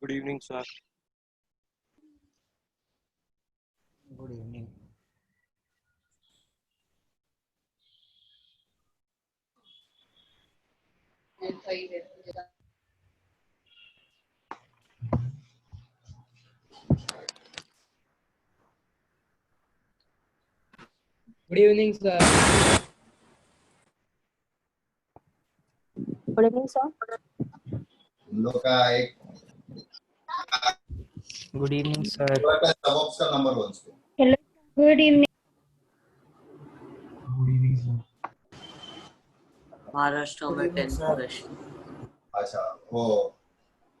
Good evening, sir. Good evening. Good evening, sir. Good evening, sir. हम लोग का एक Good evening, sir. सबॉक्स का नंबर 1 पे। Hello. Good evening. Good evening, sir. Maharashtra में 10th क्वेश्चन। अच्छा, वो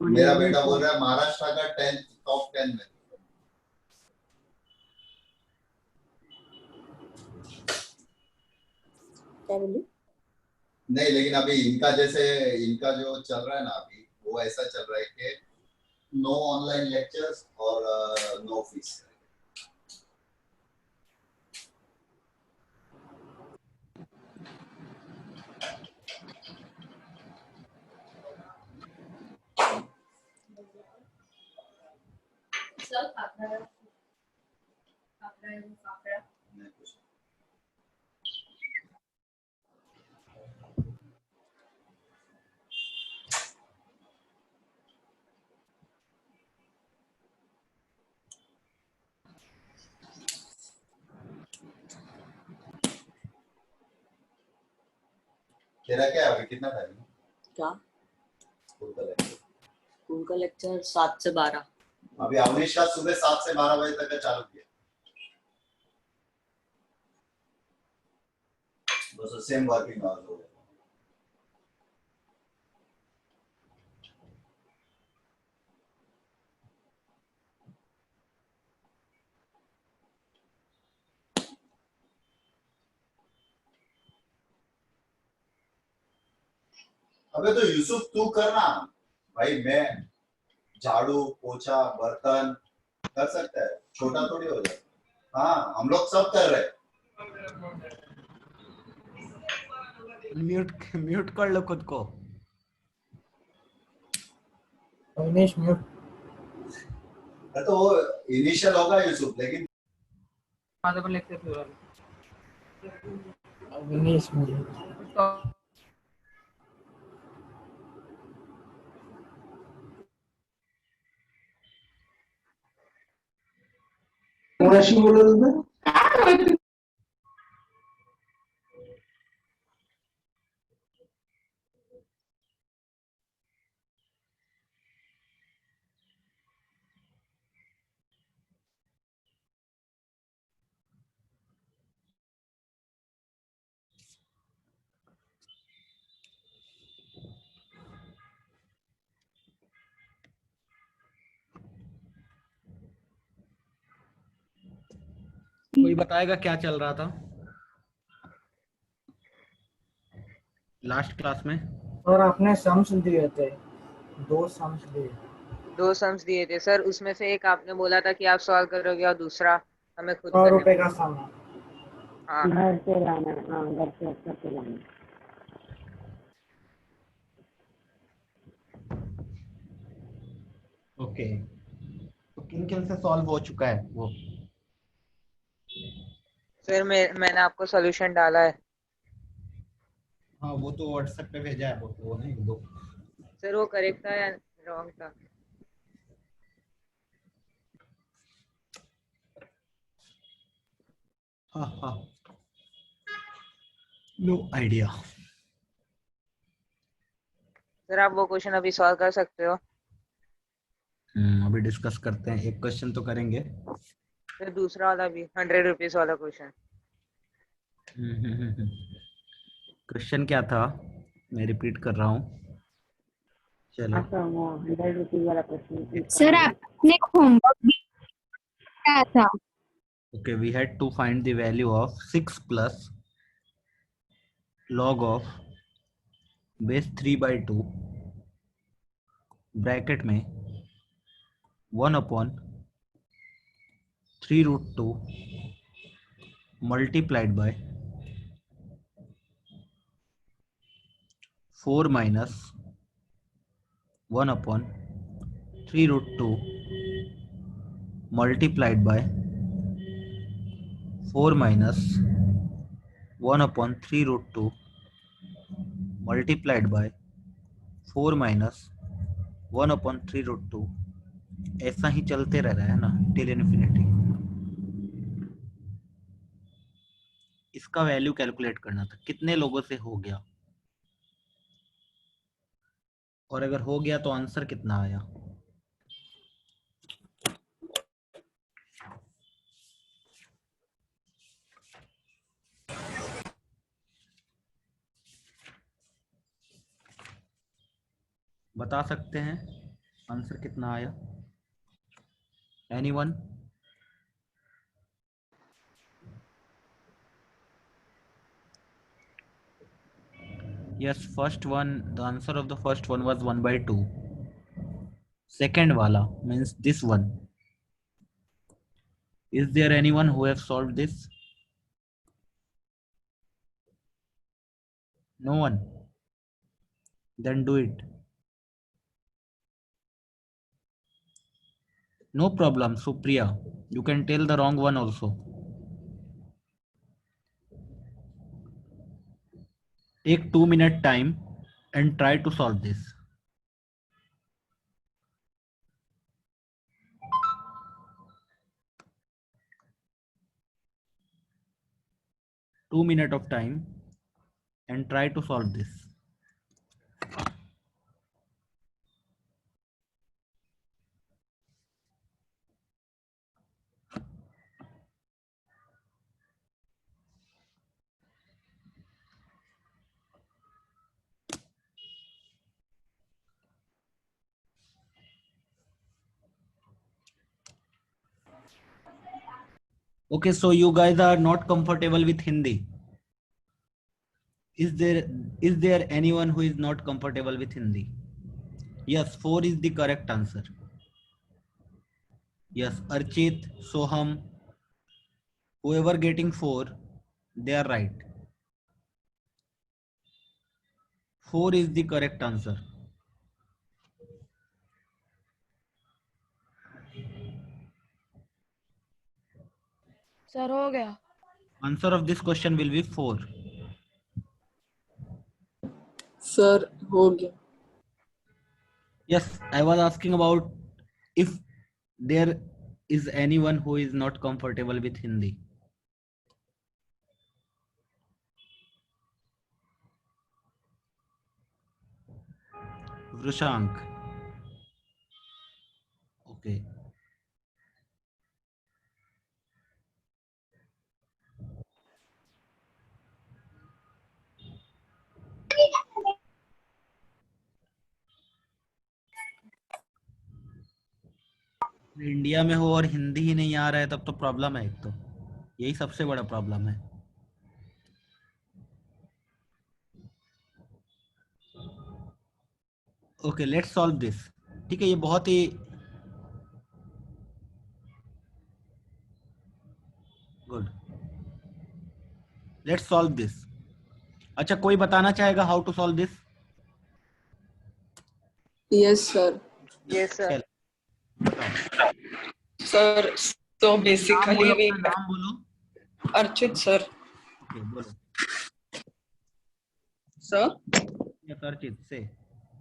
मेरा बेटा बोल रहा है महाराष्ट्र का 10th टॉप 10 में। क्या बोली? नहीं, लेकिन अभी इनका जैसे इनका जो चल रहा है ना अभी वो ऐसा चल रहा है कि नो ऑनलाइन लेक्चर्स और नो फीस। तेरा क्या है अभी कितना टाइम है? क्या? स्कूल का लेक्चर? स्कूल का लेक्चर 7 से 12। अभी अवनीश का सुबह 7 से 12 बजे तक का चालू किया। बस सेम वर्किंग आवर्स हो गए। अबे तो यूसुफ तू करना भाई, मैं झाड़ू पोछा बर्तन कर सकता है, छोटा थोड़ी हो जाए। हाँ हम लोग सब कर रहे हैं। म्यूट कर लो खुद को। अविनेश म्यूट। तो वो इनिशियल होगा यूसुफ, लेकिन माझा पण लेक्चर सुरू आहे। अविनेश म्यूट। कोणाशी बोलत होते? कोई बताएगा क्या चल रहा था लास्ट क्लास में? और आपने सम्स दिए थे, 2 सम्स दिए। 2 सम्स दिए थे सर, उसमें से एक आपने बोला था कि आप सॉल्व करोगे और दूसरा हमें खुद 100 करने रुपए को। का सम है। हाँ घर से लाना, हाँ घर से अच्छा से लाना। ओके, तो किन किन से सॉल्व हो चुका है वो? सर मैंने आपको सॉल्यूशन डाला है। हाँ वो तो व्हाट्सएप पे भेजा है, वो नहीं दो। सर वो करेक्ट था या रॉन्ग था? हाँ हाँ, नो आइडिया। सर आप वो क्वेश्चन अभी सॉल्व कर सकते हो? अभी डिस्कस करते हैं, एक क्वेश्चन तो करेंगे। फिर दूसरा वाला भी 100 रुपीज वाला क्वेश्चन। क्वेश्चन क्या था, मैं रिपीट कर रहा हूँ। चलो अच्छा, वो 100 रुपीज वाला क्वेश्चन। सर आपने होमवर्क भी किया था। okay, we had to find the value of 6 plus log of base 3 by 2 bracket में 1 upon 3 root 2 multiplied by 4 minus 1 upon 3 root 2 multiplied by 4 minus 1 upon 3 root 2 multiplied by 4 minus 1 upon 3 root 2, ऐसा ही चलते रह रहा है ना till infinity. इसका value calculate करना था, कितने लोगों से हो गया, और अगर हो गया तो आंसर कितना आया। बता सकते हैं आंसर कितना आया? Anyone? Yes, first one, the answer of the first one was 1/2. Second wala means this one. Is there anyone who have solved this? No one? Then do it. No problem, Supriya. You can tell the wrong one also. Take 2 minute time and try to solve this. Two minutes of time and try to solve this. Okay, so you guys are not comfortable with Hindi. Is there anyone who is not comfortable with Hindi? Yes, 4 is the correct answer. Yes, Archit, Soham, whoever getting 4, they are right. 4 is the correct answer. Sir हो गया। Answer of this question will be 4. Sir हो गया। Yes, I was asking about if there is anyone who is not comfortable with Hindi. Vrushank. Okay. India में हो और हिंदी ही नहीं आ रहा है तब तो प्रॉब्लम है, एक तो यही सबसे बड़ा प्रॉब्लम है। Okay, let's solve this. ठीक है, ये बहुत ही गुड। Let's solve this. अच्छा, कोई बताना चाहेगा how to solve this? Yes sir. Yes sir. Sir तो बेसिकली वी नाम बोलो। अर्चित सर। ओके, बोलो sir. Yes Archit, say.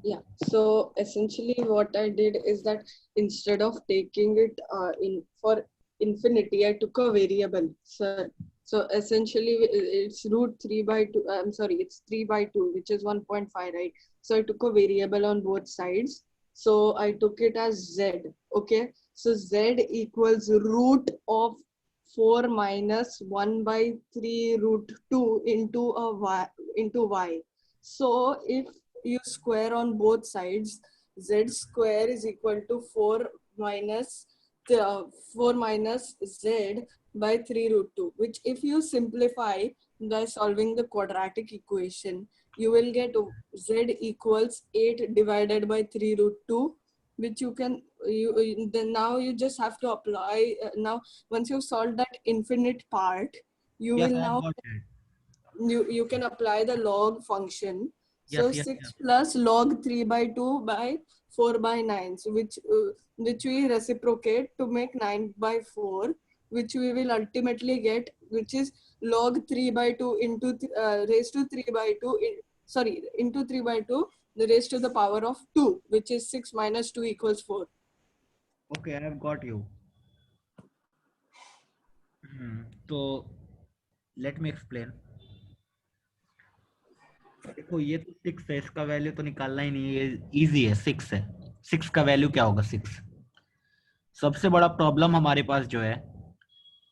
Yeah, so essentially what I did is that instead of taking it in for infinity, I took a variable, sir. So essentially it's root 3/2, I'm sorry, it's 3/2, which is 1.5, right? So I took a variable on both sides. So I took it as z, okay? So z equals root of 4 minus 1/3 root 2 into y. So if you square on both sides, z square is equal to 4 minus z by 3 root 2, which if you simplify by solving the quadratic equation, you will get z equals 8 divided by 3 root 2, which you can then now you just have to apply now once you solve that infinite part, you Yes, will I now got it. you can apply the log function. Yes, So yes, 6 yes. plus log 3/2 by 4/9, so which which we reciprocate to make 9/4, which we will ultimately get, which is log 3/2 into raised to 3/2 into 3/2 raised to the power of 2, which is 6 minus 2 equals 4. Okay, I have got you. तो let me explain. देखो ये तो 6 है, इसका value तो निकालना ही नहीं है, ये इजी है. 6 है, 6 का वैल्यू क्या होगा? 6. सबसे बड़ा प्रॉब्लम हमारे पास जो है,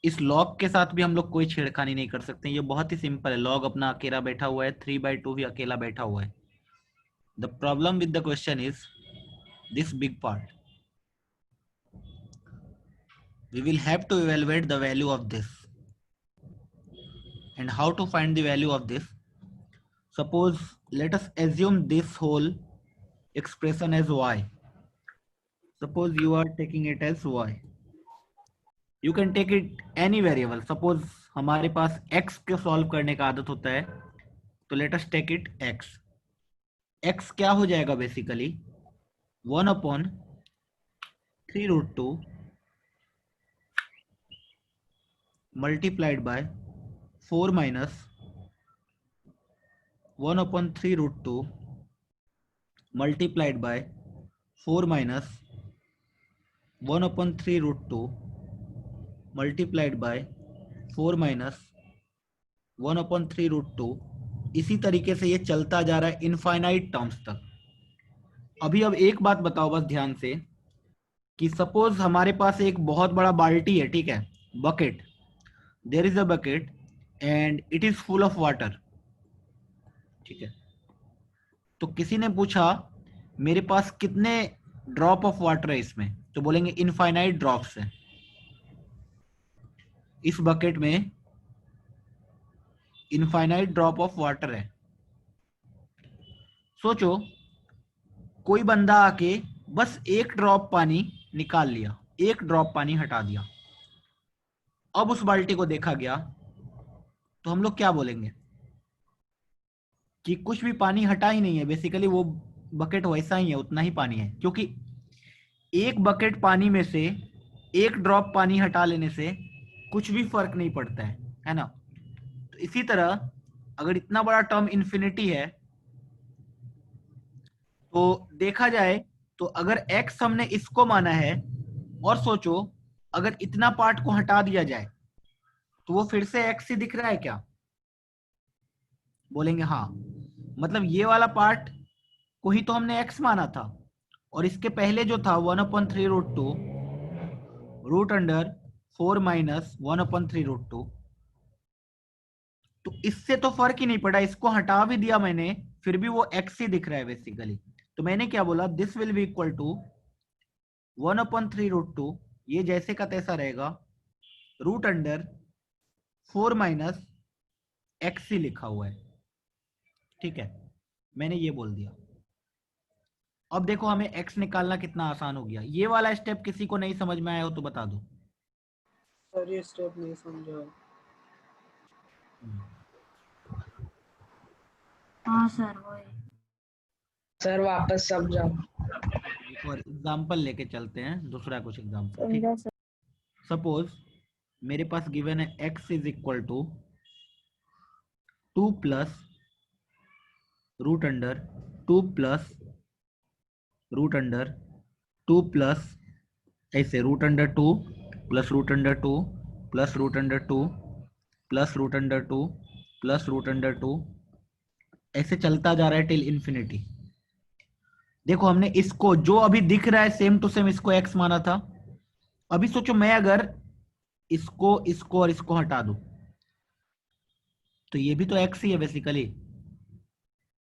इस लॉग के साथ भी हम लोग कोई छेड़खानी नहीं कर सकते. ये बहुत ही सिंपल है. लॉग अपना अकेला बैठा हुआ है, 3/2 भी अकेला बैठा हुआ है. The problem with the question is this big part. We will have to evaluate the value of this. And how to find the value of this? Suppose, let us assume this whole expression as y. Suppose you are taking it as y. You can take it any variable. Suppose हमारे पास x को solve करने का आदत होता है, तो let us take it x. x क्या हो जाएगा basically? 1/3√2 multiplied by 4 minus 1/3√2 multiplied by 4 minus 1/3√2 multiplied by 4 minus 1/3√2. इसी तरीके से ये चलता जा रहा है इनफाइनाइट टर्म्स तक. अब एक बात बताओ बस ध्यान से, कि सपोज हमारे पास एक बहुत बड़ा बाल्टी है, ठीक है, bucket. There is a bucket and it is full of water. ठीक है, तो किसी ने पूछा मेरे पास कितने ड्रॉप ऑफ वाटर है इसमें, तो बोलेंगे इनफाइनाइट ड्रॉप्स है. इस बकेट में इनफाइनाइट ड्रॉप ऑफ वाटर है. सोचो कोई बंदा आके बस एक ड्रॉप पानी निकाल लिया, एक ड्रॉप पानी हटा दिया. अब उस बाल्टी को देखा गया तो हम लोग क्या बोलेंगे? कि कुछ भी पानी हटा ही नहीं है. बेसिकली वो बकेट वैसा ही है, उतना ही पानी है, क्योंकि एक बकेट पानी में से एक ड्रॉप पानी हटा लेने से कुछ भी फर्क नहीं पड़ता है ना. तो इसी तरह अगर इतना बड़ा टर्म इन्फिनिटी है, तो देखा जाए तो अगर x हमने इसको माना है, और सोचो अगर इतना पार्ट को हटा दिया जाए तो वो फिर से x ही दिख रहा है क्या? बोलेंगे हाँ. मतलब ये वाला पार्ट को ही तो हमने x माना था, और इसके पहले जो था 1/3√2 √4 minus 1/3√2, तो इससे तो फर्क ही नहीं पड़ा. इसको हटा भी दिया मैंने, फिर भी वो x ही दिख रहा है बेसिकली. तो मैंने क्या बोला? This will be equal to 1/3√2, ये जैसे का तैसा रहेगा, √4 minus x ही लिखा हुआ है. ठीक है, मैंने ये बोल दिया. अब देखो हमें x निकालना कितना आसान हो गया. ये वाला स्टेप किसी को नहीं समझ में आया हो तो बता दो. सर ये स्टेप नहीं समझा. हाँ सर वही. सर वापस सब जाओ. एक और एग्जाम्पल लेके चलते हैं, दूसरा कुछ एग्जाम्पल. समझा सर. सपोज मेरे पास गिवन है x is equal to 2 plus √2 plus √2 plus ऐसे √2 प्लस √2 प्लस √2 प्लस √2 प्लस √2, ऐसे चलता जा रहा है टिल इंफिनिटी. देखो हमने इसको जो अभी दिख रहा है सेम टू सेम इसको x माना था. अभी सोचो मैं अगर इसको और इसको हटा दूं तो ये भी तो x ही है बेसिकली,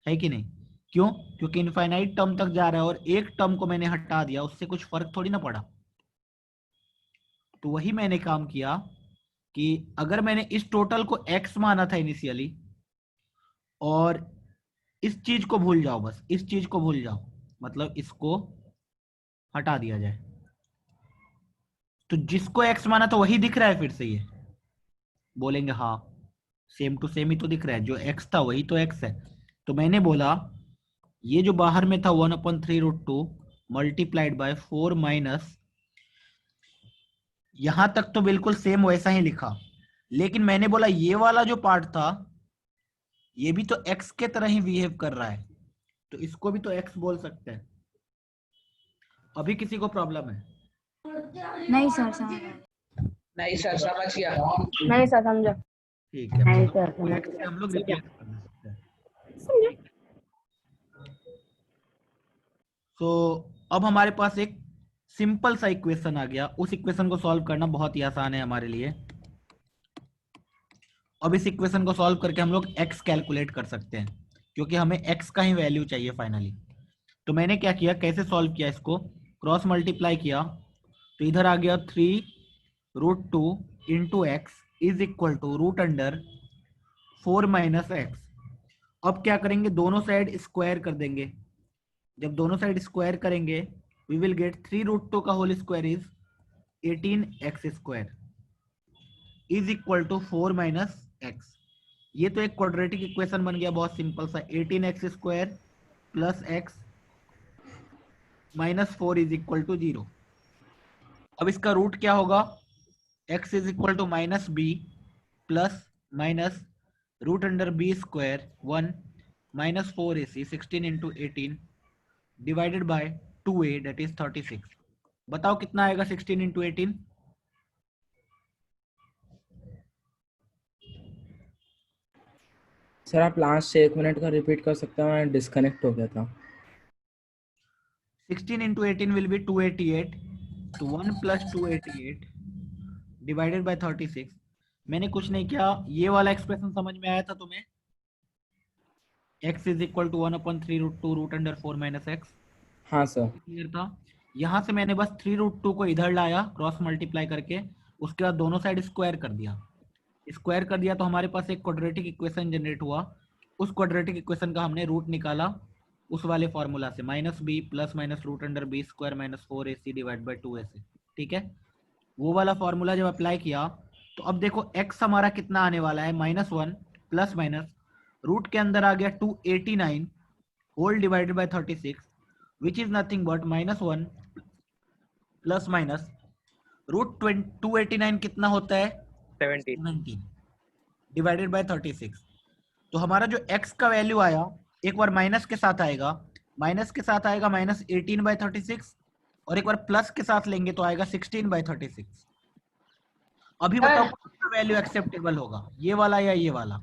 है कि नहीं? क्यों? क्योंकि इनफाइनाइट टर्म तक जा रहा है और एक टर्म को मैंने हटा दिया, उससे कुछ फर्क थोड़ी ना पड़ा. तो वही मैंने काम किया कि अगर मैंने इस टोटल को x माना था इनिशियली, और इस चीज को भूल जाओ, बस इस चीज को भूल जाओ, मतलब इसको हटा दिया जाए, तो जिसको x माना था वही दिख रहा है फिर से. ये बोलेंगे हाँ सेम टू सेम ही तो दिख रहा है, जो x था वही तो x है. तो मैंने बोला ये जो बाहर में था 1/3√2 मल्टीप्लाइड बाय 4 माइनस, यहां तक तो बिल्कुल सेम वैसा ही लिखा, लेकिन मैंने बोला ये वाला जो पार्ट था ये भी तो x के तरह ही बिहेव कर रहा है, तो इसको भी तो x बोल सकते हैं। अभी किसी को प्रॉब्लम है? नहीं सर समझ नहीं सर समझ गया। नहीं सर समझो। ठीक है, नहीं सर तो समझ x से हम लोग गया। रिप्लेस कर सकते हैं। तो अब हमारे पास एक सिंपल सा इक्वेशन आ गया, उस इक्वेशन को सॉल्व करना बहुत ही आसान है हमारे लिए। अब इस इक्वेशन को सॉल्व करके हम लोग x कैलकुलेट कर सकते हैं, क्योंकि हमें x का ही वैल्यू चाहिए फाइनली। तो मैंने क्या किया, कैसे सॉल्व किया, इसको क्रॉस मल्टीप्लाई किया, तो इधर आ गया 3√2 into x is equal to root under 4 minus x. अब क्या करेंगे, दोनों साइड स्क्वायर कर देंगे। जब दोनों साइड स्क्वायर करेंगे वी विल गेट 3√2 का whole square is 18x square is equal to 4 minus x. ये तो एक क्वाड्रेटिक इक्वेशन बन गया, बहुत सिंपल सा। 18x square plus x minus 4 is equal to 0। अब इसका रूट क्या होगा, x is equal to minus b plus minus root under b square 1 minus 4ac 16 into 18 divided by 2a that is 36। बताओ कितना आएगा 16 इंटू 18? सर आप last से 1 minute का रिपीट कर सकते हो, मैं डिस्कनेक्ट हो गया था। 16 into 18 will be 288, तो 1 plus 288 divided by 36। मैंने कुछ नहीं किया, ये वाला एक्सप्रेशन समझ में आया था तुम्हें? x is equal to 1/3√2 root under 4 minus x. हाँ सर। क्लियर था? यहाँ से मैंने बस 3√2 को इधर लाया क्रॉस मल्टीप्लाई करके, उसके बाद दोनों साइड स्क्वायर कर दिया। स्क्वायर कर दिया तो हमारे पास एक क्वाड्रेटिक इक्वेशन जनरेट हुआ। उस क्वाड्रेटिक इक्वेशन का हमने रूट निकाला उस वाले फॉर्मूला से, minus b plus minus root under b square minus 4ac divide by 2ac। ठीक है, वो वाला फॉर्मूला जब अप्लाई किया तो अब देखो x हमारा कितना आने वाला है, -1 प्लस माइनस रूट के अंदर आ गया 289 whole divided by 36 which is nothing but -1 plus minus root 289 कितना होता है 17 डिवाइडेड बाय 36। तो हमारा जो x का वैल्यू आया, एक बार माइनस के साथ आएगा, -18/36 और एक बार प्लस के साथ लेंगे तो आएगा 16/36। अभी बताओ कौन सा वैल्यू एक्सेप्टेबल होगा, ये वाला या ये वाला?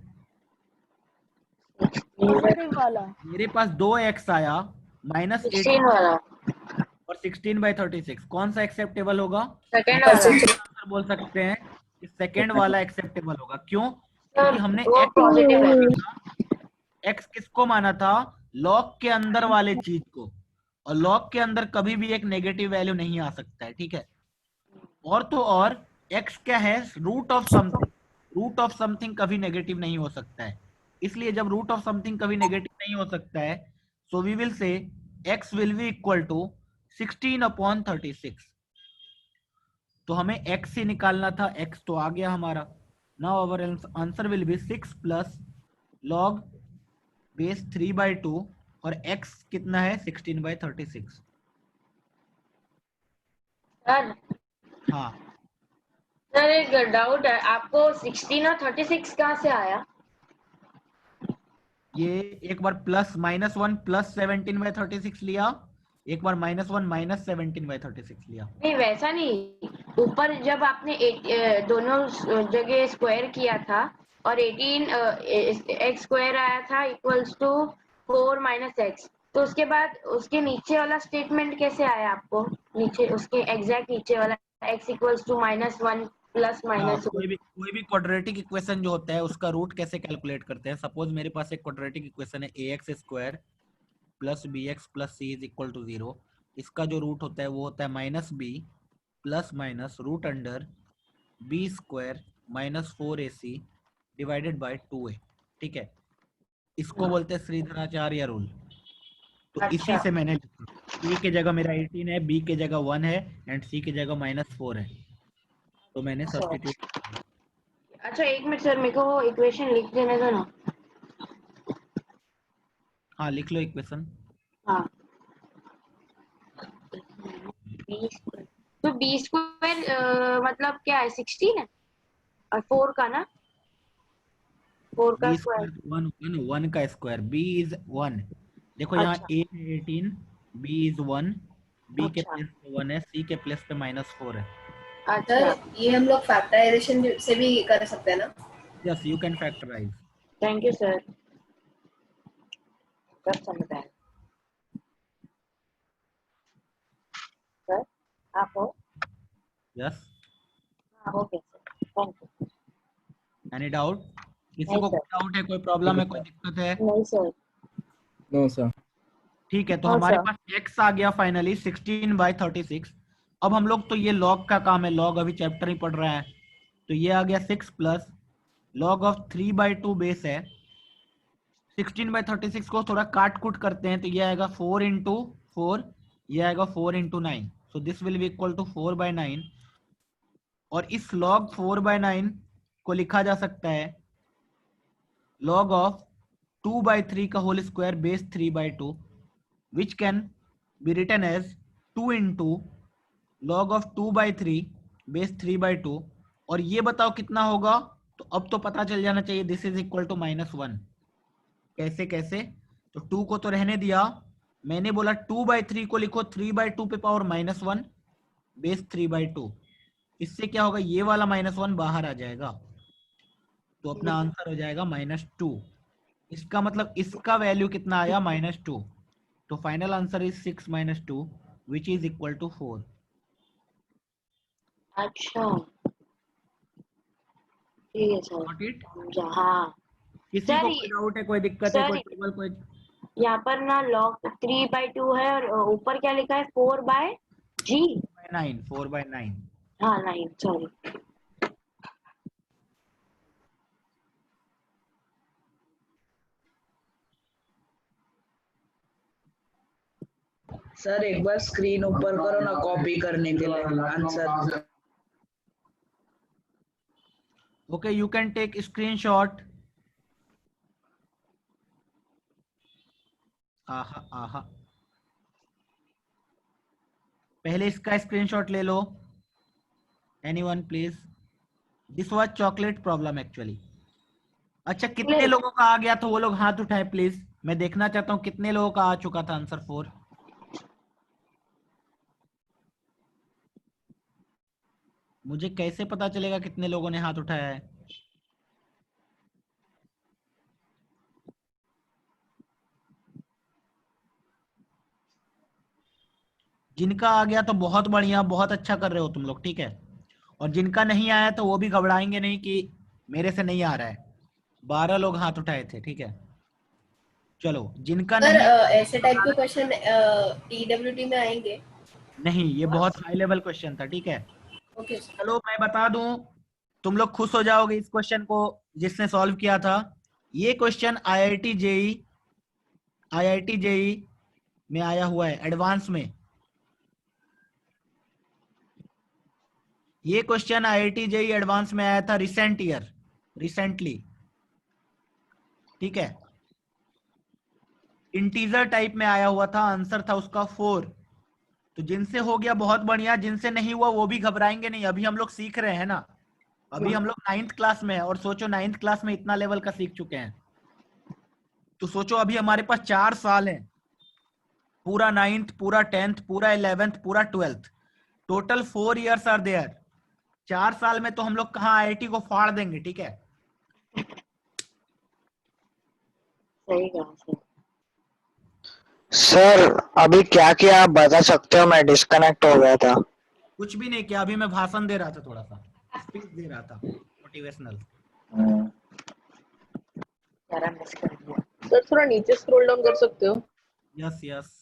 मेरे पास 2x आया, -18 वाला और 16/36, कौन सा एक्सेप्टेबल होगा? सेकंड वाला आंसर बोल सकते हैं कि सेकंड वाला एक्सेप्टेबल होगा। क्यों? क्योंकि हमने वो x पॉजिटिव वैल्यू x किसको माना था, लॉग के अंदर वाले चीज को, और लॉग के अंदर कभी भी एक नेगेटिव वैल्यू नहीं आ सकता है। ठीक है, और तो और x क्या है, root of something, root of something कभी नेगेटिव नहीं हो सकता है। इसलिए जब रूट ऑफ समथिंग कभी नेगेटिव नहीं हो सकता है, so we will say x will be equal to 16/36। तो हमें x से निकालना था, x तो आ गया हमारा। Now our answer will be 6 plus log base 3/2 और x कितना है 16/36। सर हाँ, सर एक डाउट है, आपको 16 और 36 कहाँ से आया? ये एक बार -1 प्लस 17/36 लिया, एक बार -1 माइनस 17/36 लिया। नहीं वैसा नहीं, ऊपर जब आपने दोनों जगह स्क्वायर किया था और 18 x स्क्वायर आया था इक्वल्स टू 4 माइनस एक्स, तो उसके बाद उसके नीचे वाला स्टेटमेंट कैसे आया आपको? नीचे उसके एग्जैक्ट नीचे वाला x equals to -1 plus minus. कोई भी क्वाड्रेटिक इक्वेशन जो होता है उसका रूट कैसे कैलकुलेट करते हैं? सपोज मेरे पास एक क्वाड्रेटिक इक्वेशन है ax square plus bx plus c is equal to 0। इसका जो रूट होता है वो होता है -b plus minus root under b square minus 4ac divided by 2a। ठीक है, इसको बोलते हैं श्रीधराचार्य रूल। तो इसी से मैंने लिखा, a के जगह मेरा 18 है, b के जगह 1 है एंड c के जगह -4 है, तो मैंने सब्स्टिट्यूट। अच्छा एक मिनट सर, मेरे को वो इक्वेशन लिख देने दो ना। हाँ लिख लो इक्वेशन। हाँ बी स्क्वायर, तो बी स्क्वायर मतलब क्या है 16 है और 4 का ना 4 का बी स्क्वायर। स्क्वायर वन होगा ना, 1 का स्क्वायर, बी इज 1। देखो यहाँ अच्छा ए है 18, बी इज 1, बी के अच्छा प्लेस पे 1 है, सी के प्लेस पे -4 है। अच्छा। सर ये हम लोग फैक्टराइजेशन से भी कर सकते हैं ना? Yes, you can factorise. Thank you sir, सब समझ आया। सर आप हो? यस, हाँ okay sir, thank you. Any doubt? किसी नहीं को सर, कोई डाउट है, कोई प्रॉब्लम है, कोई दिक्कत है? नहीं सर। No sir. ठीक है, तो हाँ हमारे सर। पास x आ गया फाइनली 16/36। अब हम लोग तो ये लॉग का काम है, लॉग अभी चैप्टर ही पढ़ रहे हैं, तो ये आ गया 6 प्लस लॉग ऑफ 3/2 बेस है 16/36 को थोड़ा काट कूट करते हैं, तो ये आएगा 4 इंटू 4, ये आएगा 4 into 9, so this will be equal to 4/9। और इस log 4/9 को लिखा जा सकता है log ऑफ 2/3 का whole square base 3/2, which can be written as 2 into log of 2/3 base 3/2। और ये बताओ कितना होगा? तो अब तो पता चल जाना चाहिए, दिस इज इक्वल टू -1। कैसे कैसे? तो 2 को तो रहने दिया, मैंने बोला 2/3 को लिखो 3/2 पे पावर -1 बेस 3/2। इससे क्या होगा, ये वाला -1 बाहर आ जाएगा, तो अपना आंसर हो जाएगा -2। इसका मतलब इसका वैल्यू कितना आया, -2। तो final answer is 6 - 2 which is equal to 4। अच्छा ठीक है सर, गॉट इट? समझा। हाँ किसी सर को कोई डाउट है, कोई दिक्कत है, कोई सर ट्रबल, कोई? यहाँ पर ना log 3/2 है और ऊपर क्या लिखा है 4/g। 4/9। हाँ 9 सॉरी। सर एक बार स्क्रीन ऊपर करो ना कॉपी करने के लिए answer. Okay, you can take screenshot. आहा आहा, पहले इसका स्क्रीनशॉट ले लो। Anyone please? This was chocolate problem actually. अच्छा, कितने लोगों का आ गया तो वो लोग हाथ उठाए प्लीज, मैं देखना चाहता हूँ कितने लोगों का आ चुका था आंसर 4। मुझे कैसे पता चलेगा कितने लोगों ने हाथ उठाया है? जिनका आ गया तो बहुत बढ़िया, बहुत अच्छा कर रहे हो तुम लोग, ठीक है। और जिनका नहीं आया तो वो भी घबराएंगे नहीं कि मेरे से नहीं आ रहा है। 12 लोग हाथ उठाए थे, ठीक है। चलो, जिनका सर नहीं, ऐसे टाइप के क्वेश्चन टीडब्ल्यूटी में आएंगे? नहीं, ये बहुत हाई लेवल क्वेश्चन था, ठीक है। ओके चलो मैं बता दूं, तुम लोग खुश हो जाओगे इस क्वेश्चन को जिसने सॉल्व किया था। ये क्वेश्चन आईआईटी जेई में आया हुआ है एडवांस में। ये क्वेश्चन आईआईटी जेई एडवांस में आया था रिसेंटली, ठीक है। इंटीजर टाइप में आया हुआ था, आंसर था उसका 4। तो जिनसे हो गया बहुत बढ़िया, जिनसे नहीं हुआ वो भी घबराएंगे नहीं, अभी हम लोग सीख रहे हैं ना। अभी हम लोग 9th क्लास में है, और सोचो 9th क्लास में इतना लेवल का सीख चुके हैं, तो सोचो अभी हमारे पास 4 साल हैं, पूरा 9th, पूरा 10th, पूरा 11th, पूरा 12th, total 4 years are there. 4 साल में तो हम लोग कहाँ आईआईटी को फाड़ देंगे, ठीक है। सही कहा सर। सर अभी क्या किया आप बता सकते हो? मैं डिस्कनेक्ट हो गया था। कुछ भी नहीं किया, अभी मैं भाषण दे रहा था, थोड़ा सा स्पीच दे रहा था मोटिवेशनल। जरा मिस कर दिया। सर थोड़ा नीचे स्क्रॉल डाउन कर सकते हो? Yes yes.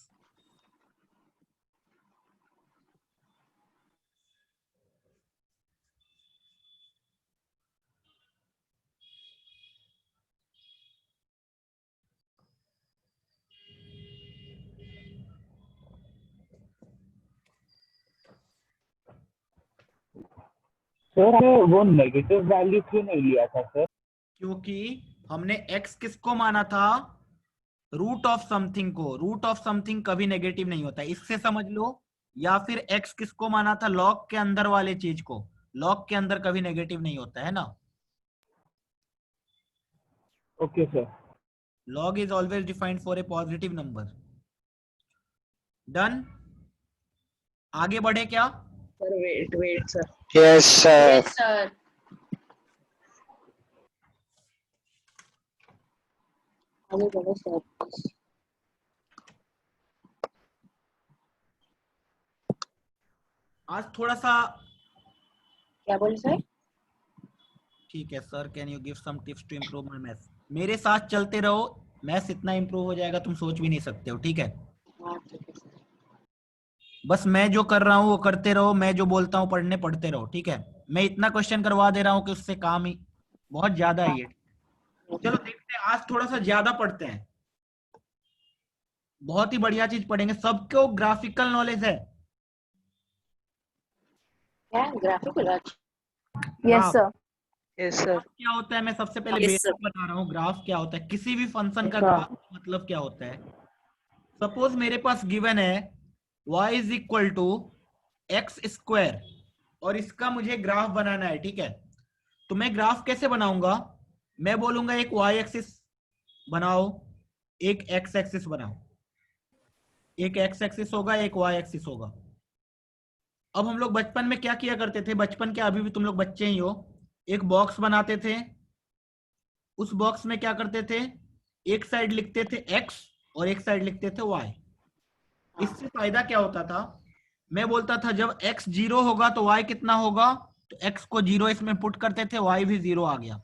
सर वो नेगेटिव वैल्यू क्यों नहीं लिया था सर? क्योंकि हमने x किसको माना था, रूट ऑफ समथिंग को। रूट ऑफ समथिंग कभी नेगेटिव नहीं होता, इससे समझ लो या फिर x किसको माना था, लॉग के अंदर वाले चीज को। लॉग के अंदर कभी नेगेटिव नहीं होता है ना। Okay sir. log is always defined for a positive number. Done. आगे बढ़े क्या? Sir wait sir. Yes sir. Yes sir. आगे बढ़ो सर। आज थोड़ा सा क्या बोले सर? ठीक है sir, can you give some tips to improve my maths. मेरे साथ चलते रहो, मैथ्स इतना इम्प्रूव हो जाएगा तुम सोच भी नहीं सकते हो, ठीक है। हाँ ठीक है सर। बस मैं जो कर रहा हूँ वो करते रहो, मैं जो बोलता हूँ पढ़ते रहो, ठीक है। मैं इतना क्वेश्चन करवा दे रहा हूँ कि उससे काम ही बहुत ज्यादा है ये। चलो देखते हैं, आज थोड़ा सा ज्यादा पढ़ते हैं, बहुत ही बढ़िया चीज पढ़ेंगे। सबको ग्राफिकल नॉलेज है? क्या graphical? Yes sir. Yes sir. क्या होता है, मैं सबसे पहले Yes, बेसिक sir. बता रहा हूँ। ग्राफ क्या होता है, किसी भी फंक्शन का अच्छा। ग्राफ मतलब क्या होता है। सपोज मेरे पास गिवन है y is equal to x square और इसका मुझे ग्राफ बनाना है, ठीक है। तो मैं ग्राफ कैसे बनाऊंगा, मैं बोलूंगा एक y एक्सिस बनाओ, एक x एक्सिस बनाओ, एक x एक्सिस होगा, एक y एक्सिस होगा। अब हम लोग बचपन में क्या किया करते थे, बचपन के अभी भी तुम लोग बच्चे ही हो, एक बॉक्स बनाते थे, उस बॉक्स में क्या करते थे, एक साइड लिखते थे x और एक साइड लिखते थे y। इससे फायदा क्या होता था, मैं बोलता था जब x 0 होगा तो y कितना होगा, तो x को 0 इसमें पुट करते थे, y भी 0 आ गया।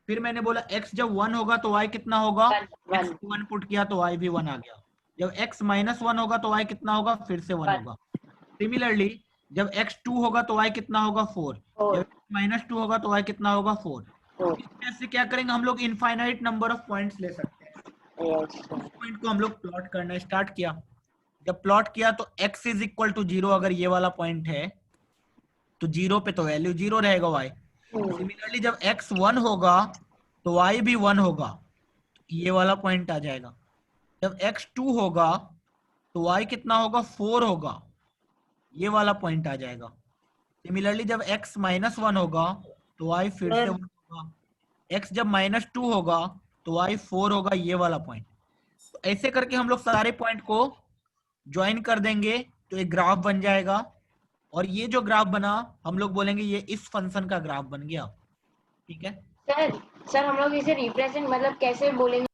फिर मैंने बोला x जब 1 होगा तो y कितना होगा, x को 1 पुट किया तो y भी 1 आ गया। जब x -1 होगा तो y कितना होगा, फिर से 1 होगा। सिमिलरली जब x 2 होगा तो y कितना होगा, 4। जब -2 होगा तो y कितना होगा, 4। इससे क्या करेंगे हम लोग, इनफाइनाइट नंबर ऑफ पॉइंट्स ले सकते हैं। पॉइंट को हम लोग प्लॉट करना स्टार्ट किया। जब प्लॉट किया तो x इज इक्वल टू 0, अगर ये वाला पॉइंट है तो 0 पे तो वैल्यू 0 रहेगा y। सिमिलरली जब x 1 होगा तो y भी 1 होगा, ये वाला पॉइंट आ जाएगा। जब x 2 होगा तो y कितना होगा, 4 होगा, ये वाला पॉइंट आ जाएगा। सिमिलरली जब x -1 होगा तो y फिर से 1 होगा, x जब -2 होगा तो y 4 होगा, ये वाला पॉइंट। तो ऐसे करके हम लोग सारे पॉइंट को ज्वाइन कर देंगे तो एक ग्राफ बन जाएगा, और ये जो ग्राफ बना हम लोग बोलेंगे ये इस फंक्शन का ग्राफ बन गया, ठीक है। सर हम लोग इसे रिप्रेजेंट मतलब कैसे बोलेंगे,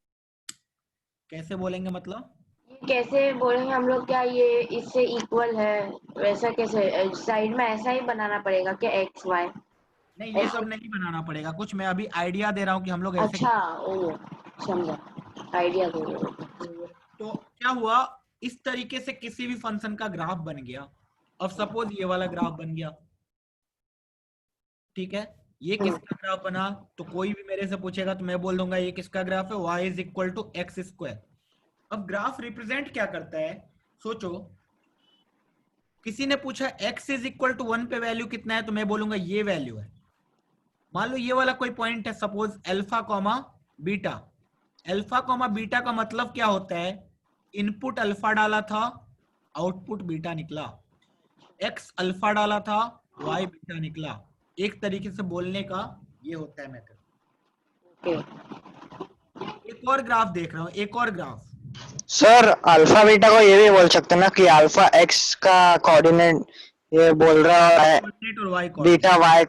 कैसे बोलेंगे मतलब, कैसे बोलेंगे हम लोग, क्या ये इससे इक्वल है, वैसा कैसे साइड में ऐसा ही बनाना पड़ेगा क्या एक्स वाई? नहीं ये सब नहीं बनाना पड़ेगा कुछ, मैं अभी आइडिया दे रहा हूँ कि हम लोग ऐसे। अच्छा ओ समझा, आइडिया दे रहे हो। तो क्या हुआ, इस तरीके से किसी भी फंक्शन का ग्राफ बन गया। अब सपोज ये वाला ग्राफ बन गया, ठीक है। ये किसका ग्राफ बना, तो कोई भी मेरे से पूछेगा तो मैं बोल दूंगा ये किसका ग्राफ है, y is equal to x square. अब ग्राफ रिप्रेजेंट क्या करता है, सोचो, किसी ने पूछा x इज इक्वल टू 1 पे वैल्यू कितना है, तो मैं बोलूंगा ये वैल्यू है। मान लो ये वाला कोई पॉइंट है, suppose alpha comma beta. Alpha comma beta का मतलब क्या होता है, इनपुट अल्फा डाला था, आउटपुट बीटा निकला। x अल्फा डाला था, y बीटा निकला। एक तरीके से बोलने का ये होता है मेथड। एक और ग्राफ देख रहा हूँ, एक और ग्राफ। सर अल्फा बीटा को ये भी बोल सकते हैं ना कि अल्फा एक्स का कोऑर्डिनेट ये बोल रहा है, बीटा वाई।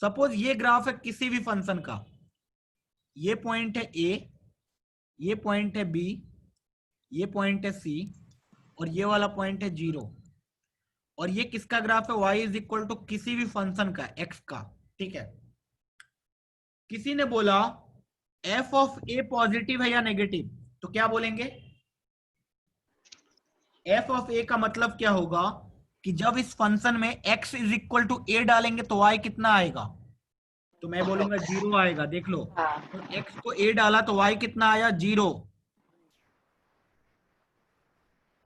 सपोज ये ग्राफ है किसी भी फंक्शन का, ये पॉइंट है a, ये पॉइंट है b, ये पॉइंट है c, और ये वाला पॉइंट है 0। और ये किसका ग्राफ है, y इज इक्वल टू किसी भी फंक्शन का x का, ठीक है। किसी ने बोला f ऑफ a पॉजिटिव है या नेगेटिव, तो क्या बोलेंगे, f ऑफ a का मतलब क्या होगा कि जब इस फंक्शन में x is equal to a डालेंगे तो y कितना आएगा, तो मैं बोलूंगा 0 आएगा। देख लो, तो x को a डाला तो y कितना आया, 0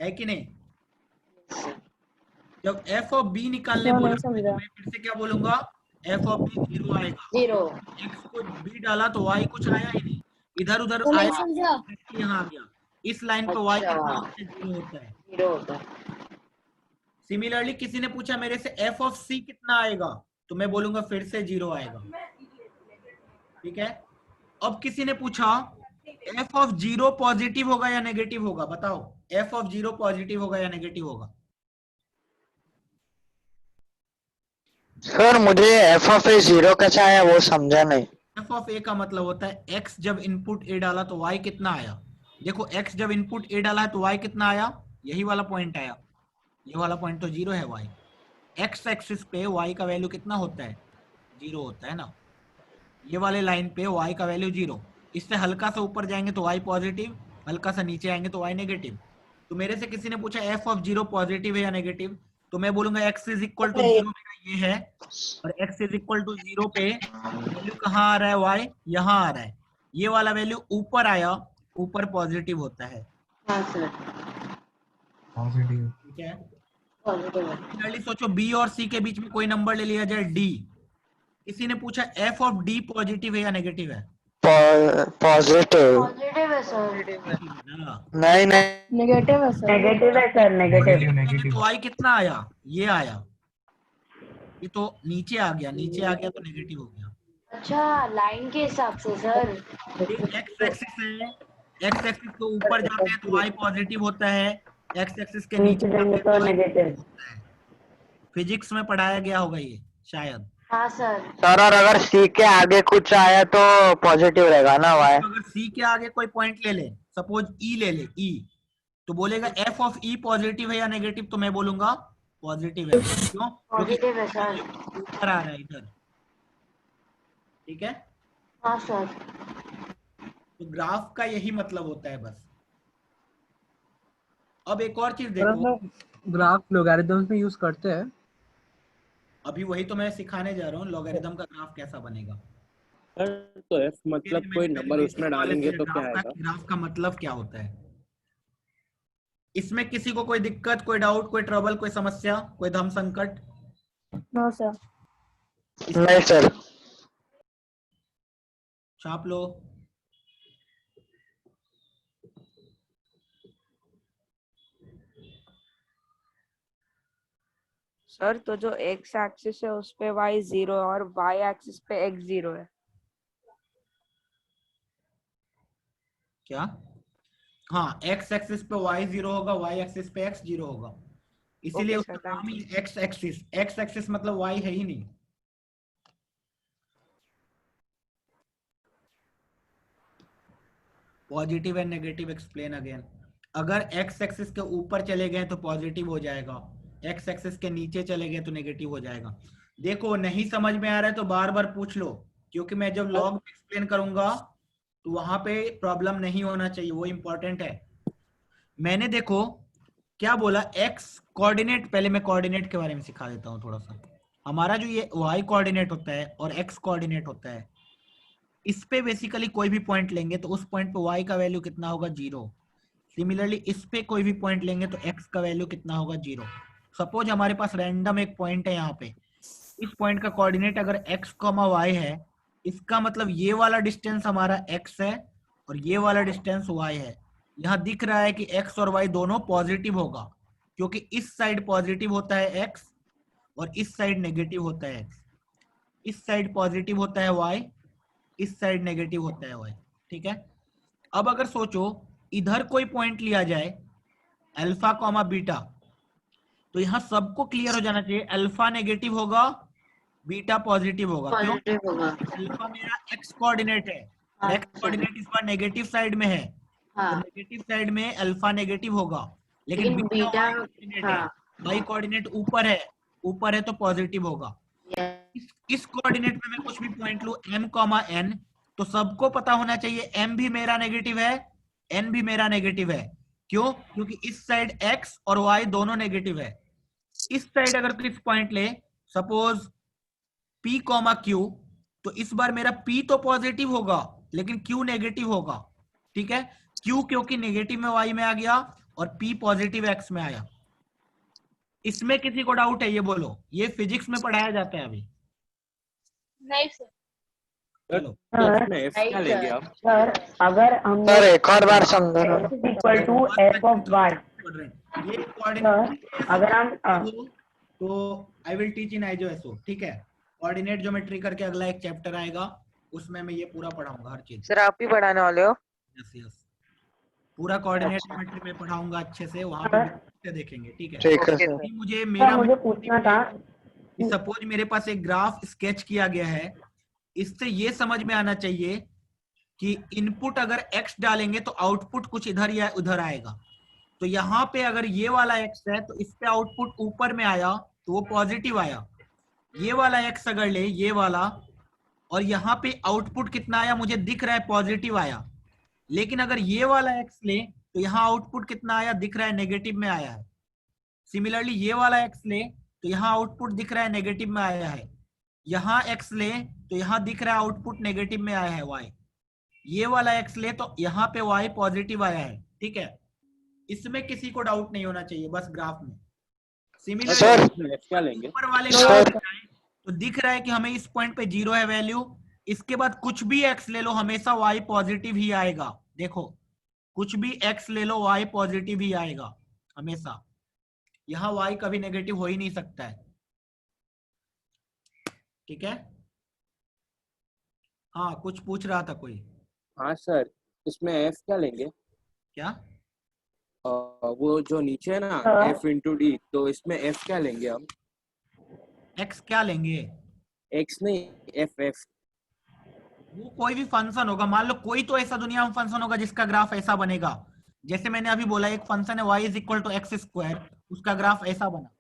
है कि नहीं। जब f ऑफ b निकालने बोला तो मैं फिर से क्या बोलूंगा, f ऑफ b 0 आएगा, 0। x को b डाला तो y कुछ आया ही नहीं, इधर उधर आया, यहाँ आ गया। इस लाइन पे y अच्छा। कितना होता है? 0 होता है। 0 होता है। सिमिलरली किसी ने पूछा मेरे से f ऑफ c कितना आएगा, तो मैं बोलूंगा फिर से 0 आएगा। ठीक है। अब किसी ने पूछा f ऑफ 0 पॉजिटिव होगा या नेगेटिव होगा, बताओ f ऑफ 0 पॉजिटिव होगा या नेगेटिव होगा? सर मुझे एफ ऑफ ए 0 कैसा आया वो समझा नहीं। f ऑफ a का मतलब होता है x जब इनपुट a डाला तो y कितना आया। देखो x जब इनपुट a डाला है तो y कितना आया, यही वाला पॉइंट आया, ये वाला पॉइंट तो 0 है। y x एक्सिस पे y का वैल्यू कितना होता है? 0 होता है ना। ये वाले लाइन पे y का वैल्यू 0, इससे हल्का सा ऊपर जाएंगे तो y पॉजिटिव, हल्का सा नीचे आएंगे तो y नेगेटिव। तो मेरे से किसी ने पूछा f ऑफ 0 पॉजिटिव है या नेगेटिव, तो मैं बोलूंगा x इज इक्वल टू 0 मेरा ये है, और x इज इक्वल टू 0 पे वैल्यू कहाँ आ रहा है? y यहाँ आ रहा है। ये वाला वैल्यू ऊपर आया, ऊपर पॉजिटिव होता है। हाँ सर। पॉजिटिव। ठीक है। पॉजिटिव। सोचो b और c के बीच में कोई नंबर ले लिया जाए d। किसी ने पूछा f ऑफ d पॉजिटिव है या नेगेटिव है? पॉजिटिव। पॉजिटिव है सर। नहीं नहीं नेगेटिव है सर। नेगेटिव है सर, नेगेटिव। तो y कितना आया? ये आया, ये तो नीचे आ गया, नीचे आ गया तो नेगेटिव हो गया। अच्छा, लाइन के हिसाब से सर। x एक्सिस है, x एक्सिस के ऊपर जाते हैं तो y पॉजिटिव होता है, x एक्सिस के नीचे जाते हैं तो नेगेटिव। फिजिक्स में पढ़ाया गया होगा ये शायद। हाँ सर। सर, और अगर सी के आगे कुछ आया तो पॉजिटिव रहेगा ना वाई? अगर सी के आगे कोई पॉइंट ले ले, सपोज ई ले ले, ई, तो बोलेगा एफ ऑफ ई पॉजिटिव है या नेगेटिव, तो मैं बोलूंगा पॉजिटिव है। क्यों? पॉजिटिव है सर। ऊपर आ रहा है इधर। ठीक है। हाँ सर। तो ग्राफ का यही मतलब होता है बस। अब एक और चीज देखो, ग्राफ लॉगरिथम्स में यूज करते हैं। अभी वही तो मैं सिखाने जा रहा हूँ, लॉगरिथम का ग्राफ कैसा बनेगा। तो एफ मतलब कोई नंबर उसमें डालेंगे तो क्या आएगा? ग्राफ का मतलब क्या होता है? इसमें किसी को कोई दिक्कत, कोई डाउट, कोई ट्रबल, कोई समस्या, कोई धम संकट? No sir. नहीं सर। छाप लो। सर तो जो x एक्सिस है उस पे y 0 और y एक्सिस पे x 0 है। क्या? हाँ, x एक्सिस पे y 0 होगा, y एक्सिस पे x 0 होगा, इसीलिए उसका नाम ही x एक्सिस। x एक्सिस मतलब y है ही नहीं। Positive and negative explain again. अगर x एक्सिस के ऊपर चले गए तो पॉजिटिव हो जाएगा, x एक्सिस के नीचे चले गए तो नेगेटिव हो जाएगा। देखो नहीं समझ में आ रहा है तो बार बार पूछ लो, क्योंकि मैं जब लॉग एक्सप्लेन करूंगा तो वहां पे प्रॉब्लम नहीं होना चाहिए, वो इंपॉर्टेंट है। मैंने देखो क्या बोला, x कोऑर्डिनेट, पहले मैं कोऑर्डिनेट के बारे में सिखा देता हूँ थोड़ा सा। हमारा जो ये y कोऑर्डिनेट होता है और x कोऑर्डिनेट होता है, इस पे बेसिकली कोई भी पॉइंट लेंगे तो उस पॉइंट पे y का वैल्यू कितना होगा? 0। सिमिलरली इस पे कोई भी पॉइंट लेंगे तो x का वैल्यू कितना होगा? 0। सपोज हमारे पास रैंडम एक पॉइंट है यहाँ पे, इस पॉइंट का कोऑर्डिनेट अगर x, y है, इसका मतलब ये वाला डिस्टेंस हमारा x है और ये वाला डिस्टेंस y है। यहाँ दिख रहा है कि x और y दोनों पॉजिटिव होगा, क्योंकि इस साइड पॉजिटिव होता है x और इस साइड नेगेटिव होता है x। इस साइड पॉजिटिव होता है y, इस साइड नेगेटिव होता है y। ठीक है। अब अगर सोचो इधर कोई पॉइंट लिया जाए अल्फा कॉमा बीटा, तो यहाँ सबको क्लियर हो जाना चाहिए, अल्फा नेगेटिव होगा, बीटा पॉजिटिव होगा। क्यों? अल्फा मेरा x कोऑर्डिनेट है, x कोऑर्डिनेट इस बार नेगेटिव साइड में है, तो नेगेटिव साइड में अल्फा नेगेटिव होगा, लेकिन बीटा y कोऑर्डिनेट ऊपर है, ऊपर है तो पॉजिटिव होगा। इस कोऑर्डिनेट में मैं कुछ भी पॉइंट लूं m, n, तो सबको पता होना चाहिए m भी मेरा नेगेटिव है, n भी मेरा नेगेटिव है। क्यों? क्योंकि इस साइड x और y दोनों नेगेटिव है। इस साइड अगर किस पॉइंट ले, सपोज p, q, तो इस बार मेरा p तो पॉजिटिव होगा लेकिन q नेगेटिव होगा। ठीक है। q क्योंकि नेगेटिव में y में आ गया और p पॉजिटिव x में आया। इसमें किसी को डाउट है? ये बोलो, ये फिजिक्स में पढ़ाया जाता है अभी। नहीं सर। चलो तो इसमें एफ क्या लेंगे आप? सर अगर हमने सर एक और बार समझो ना। x equal to f of y, ये सर कोऑर्डिनेट अगर हम तो आई विल टीच इन आईजीएसओ, ठीक है। कोऑर्डिनेट ज्योमेट्री करके अगला एक चैप्टर आएगा, उसमें मैं ये पूरा पढ़ाऊंगा हर चीज। सर आप ही पढ़ाने वाले हो? यस यस, पूरा कोऑर्डिनेट ज्योमेट्री में पढ़ाऊंगा अच्छे से, वहां पे देखेंगे, ठीक है। ठीक है सर। अभी मुझे मुझे पूछना था, सपोज मेरे पास एक ग्राफ स्केच किया गया है, इससे ये समझ में आना चाहिए कि इनपुट अगर x डालेंगे तो आउटपुट कुछ इधर या उधर आएगा। तो यहाँ पे अगर ये वाला x है तो इस पे आउटपुट ऊपर में आया तो वो पॉजिटिव आया। ये वाला x अगर ले, ये वाला, और यहाँ पे आउटपुट कितना आया मुझे दिख रहा है पॉजिटिव आया। लेकिन अगर ये वाला x ले तो यहाँ आउटपुट कितना आया दिख रहा है नेगेटिव में आया है। सिमिलरली ये वाला x ले तो यहाँ आउटपुट दिख रहा है नेगेटिव में आया है। यहाँ x ले तो यहाँ दिख रहा है आउटपुट नेगेटिव में आया है y। ये वाला x ले तो यहाँ पे y पॉजिटिव आया है, ठीक है। इसमें किसी को डाउट नहीं होना चाहिए, बस ग्राफ में। सिमिलरली क्या लेंगे? ऊपर वाले ग्राफ तो दिख रहा है कि हमें इस पॉइंट पे 0 है वैल्यू। इसके बाद कुछ भी x ले लो हमेशा y पॉजिटिव ही आएगा। देखो कुछ भी x ले लो y पॉजिटिव ही आएगा हमेशा। यहाँ y कभी नेगेटिव हो ही नहीं सकता है, ठीक है। हाँ कुछ पूछ रहा था कोई? हाँ सर, इसमें एफ क्या लेंगे? क्या? वो जो नीचे है ना एफ इंटू डी, तो इसमें एफ क्या लेंगे हम? x क्या लेंगे? एक्स नहीं, एफ एफ। वो कोई भी फंक्शन होगा, मान लो कोई तो ऐसा दुनिया में फंक्शन होगा जिसका ग्राफ ऐसा बनेगा। जैसे मैंने अभी बोला एक फंक्शन है y is equal to x square, उसका ग्राफ ऐसा बना।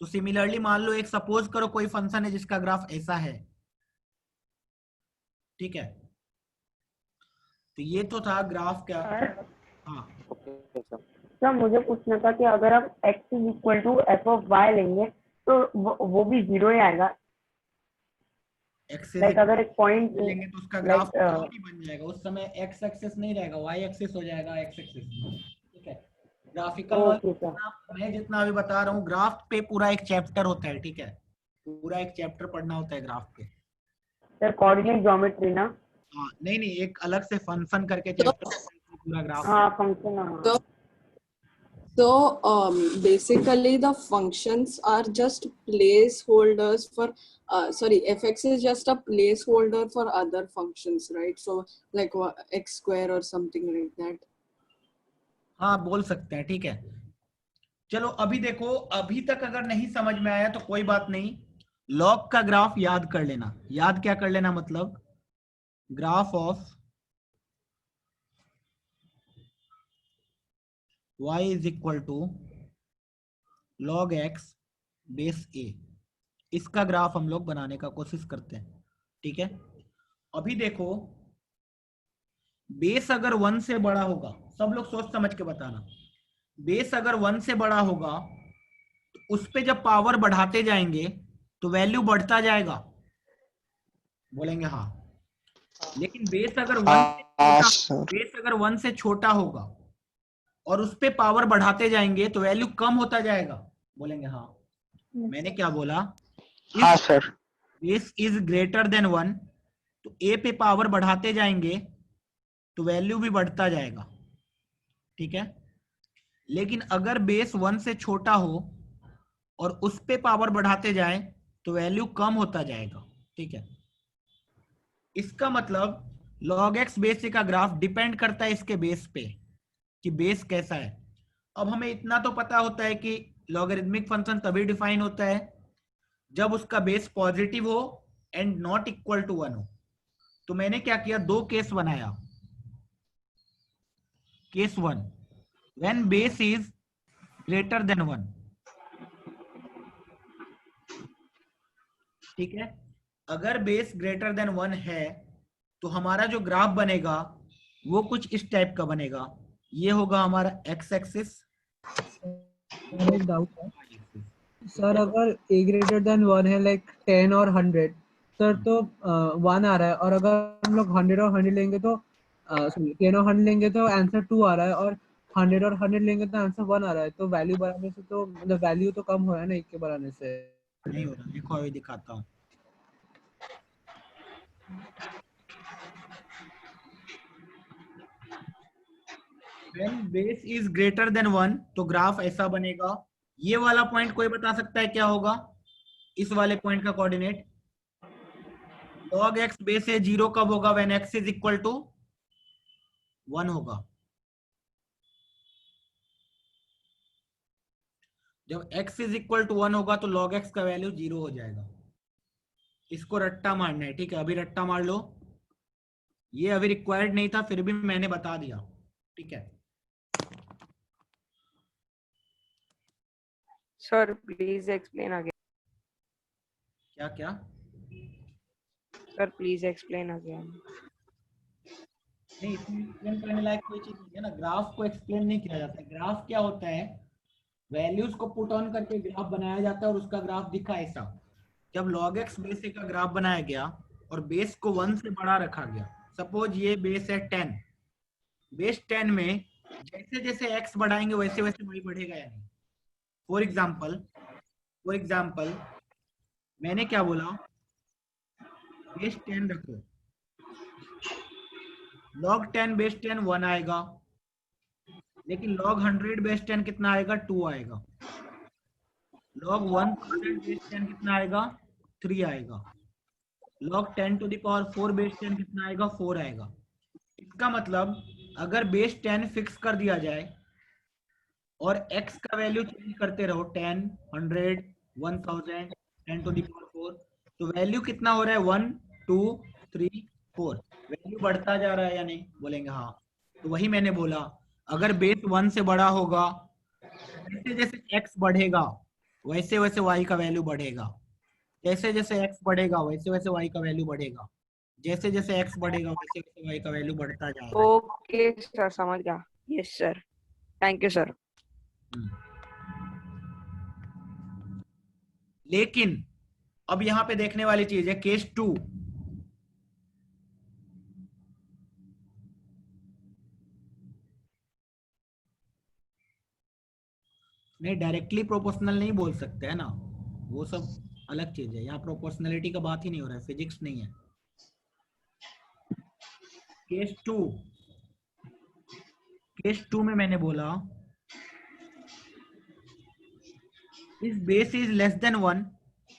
तो सिमिलरली मान लो एक सपोज करो कोई फंक्शन है जिसका ग्राफ ऐसा है, ठीक है। तो ये तो था ग्राफ क्या। हाँ सर मुझे पूछना था कि अगर हम x is equal to f of y लेंगे तो वो भी 0 ही आएगा। लाइक अगर एक पॉइंट लेंगे तो उसका ग्राफ ही बन जाएगा। उस समय x एक्सिस नहीं रहेगा, y एक्सिस हो जाएगा x एक्सिस, ठीक है। ग्राफिकल मैं जितना अभी बता रहा हूँ, ग्राफ पे पूरा एक चैप्टर होता है, ठीक है। पूरा एक चैप्टर पढ़ना होता है ग्राफ पे। सर कोऑर्डिनेट ज्योमेट्री ना? हाँ नहीं नहीं, एक अलग से फंक्शन करके चैप्टर पूरा ग्राफ। हाँ function. So basically the functions are just placeholders for fx is just a placeholder for other functions, right? So like x square or something like that. हाँ बोल सकते हैं, ठीक है। चलो अभी देखो, अभी तक अगर नहीं समझ में आया तो कोई बात नहीं, लॉग का ग्राफ याद कर लेना। याद क्या कर लेना मतलब graph of y is equal to log x base a। इसका ग्राफ हम लोग बनाने का कोशिश करते हैं, ठीक है। अभी देखो बेस अगर 1 से बड़ा होगा, सब लोग सोच समझ के बताना, बेस अगर 1 से बड़ा होगा तो उस पे जब पावर बढ़ाते जाएंगे तो वैल्यू बढ़ता जाएगा, बोलेंगे हाँ। लेकिन बेस अगर 1 से छोटा होगा और उस पे पावर बढ़ाते जाएंगे तो वैल्यू कम होता जाएगा, बोलेंगे हाँ। मैंने क्या बोला? हाँ sir. Base is greater than 1 तो ए पे पावर बढ़ाते जाएंगे तो वैल्यू भी बढ़ता जाएगा, ठीक है। लेकिन अगर बेस 1 से छोटा हो और उस पे पावर बढ़ाते जाए तो वैल्यू कम होता जाएगा, ठीक है। इसका मतलब log x बेस का ग्राफ डिपेंड करता है इसके बेस पे कि बेस कैसा है। अब हमें इतना तो पता होता है कि लॉगरिथमिक फंक्शन तभी डिफाइन होता है जब उसका बेस पॉजिटिव हो एंड नॉट इक्वल टू 1 हो। तो मैंने क्या किया, दो केस बनाया। Case 1 when base is greater than 1, ठीक है। अगर बेस ग्रेटर देन 1 है तो हमारा जो ग्राफ बनेगा वो कुछ इस टाइप का बनेगा। ये होगा हमारा x एक्सिस। एक डाउट है सर, अगर a ग्रेटर देन 1 है लाइक 10 और 100 सर, तो 1 आ रहा है, और अगर हम लोग 100 और 100 लेंगे तो 10 और 100 लेंगे तो आंसर 2 आ रहा है, और 100 और 100 लेंगे तो आंसर 1 आ रहा है। तो वैल्यू बढ़ाने से तो मतलब वैल्यू तो कम हो रहा है ना, एक के बढ़ाने से। नहीं हो रहा, देखो अभी दिखाता हूँ। When base is greater than 1 तो ग्राफ ऐसा बनेगा। ये वाला पॉइंट कोई बता सकता है क्या होगा? इस वाले पॉइंट का कोऑर्डिनेट log x बेस से 0 कब होगा? When x is equal to 1 होगा। जब x इज इक्वल टू 1 होगा तो log x का वैल्यू 0 हो जाएगा। इसको रट्टा मारना है, ठीक है? अभी रट्टा मार लो। ये अभी रिक्वायर्ड नहीं था, फिर भी मैंने बता दिया, ठीक है? Sir please explain again. क्या क्या? Sir please explain again. नहीं, इसमें एक्सप्लेन करने लायक कोई चीज नहीं है ना। ग्राफ को एक्सप्लेन नहीं किया जाता है। ग्राफ क्या होता है? वैल्यूज को पुट ऑन करके ग्राफ बनाया जाता है और उसका ग्राफ दिखा ऐसा। जब log x बेस का ग्राफ बनाया गया और बेस को 1 से बड़ा रखा गया, सपोज ये बेस है 10, बेस 10 में जैसे जैसे x बढ़ाएंगे वैसे वैसे y बढ़ेगा या नहीं? फॉर एग्जाम्पल मैंने क्या बोला? बेस 10 रखो, log 10 बेस 10 1 आएगा, लेकिन log 100 बेस 10 कितना आएगा? 2 आएगा। log 1000 बेस 10 कितना आएगा? 3 आएगा। log 10 to the power 4 base 10 कितना आएगा? 4 आएगा। इसका मतलब अगर बेस 10 फिक्स कर दिया जाए और x का वैल्यू चेंज करते रहो 10, 100, 1000, 10 टू द पावर 4, तो वैल्यू कितना हो रहा है? 1, 2, 3, 4। वैल्यू बढ़ता जा रहा है या नहीं? बोलेंगे हाँ। तो वही मैंने बोला, अगर बेस 1 से बड़ा होगा, जैसे जैसे x बढ़ेगा वैसे वैसे y का वैल्यू बढ़ेगा। जैसे जैसे x बढ़ेगा वैसे वैसे y का वैल्यू बढ़ेगा। जैसे जैसे x बढ़ेगा वैसे वैसे y का वैल्यू बढ़ता जाएगा। ओके सर, समझ गया। Yes sir, thank you sir. लेकिन अब यहाँ पे देखने वाली चीज है केस 2। नहीं, डायरेक्टली प्रोपोर्शनल नहीं बोल सकते है ना, वो सब अलग चीज है। यहाँ प्रोपोर्शनलिटी का बात ही नहीं हो रहा है, फिजिक्स नहीं है। केस 2 में मैंने बोला इस बेस इज लेस देन 1,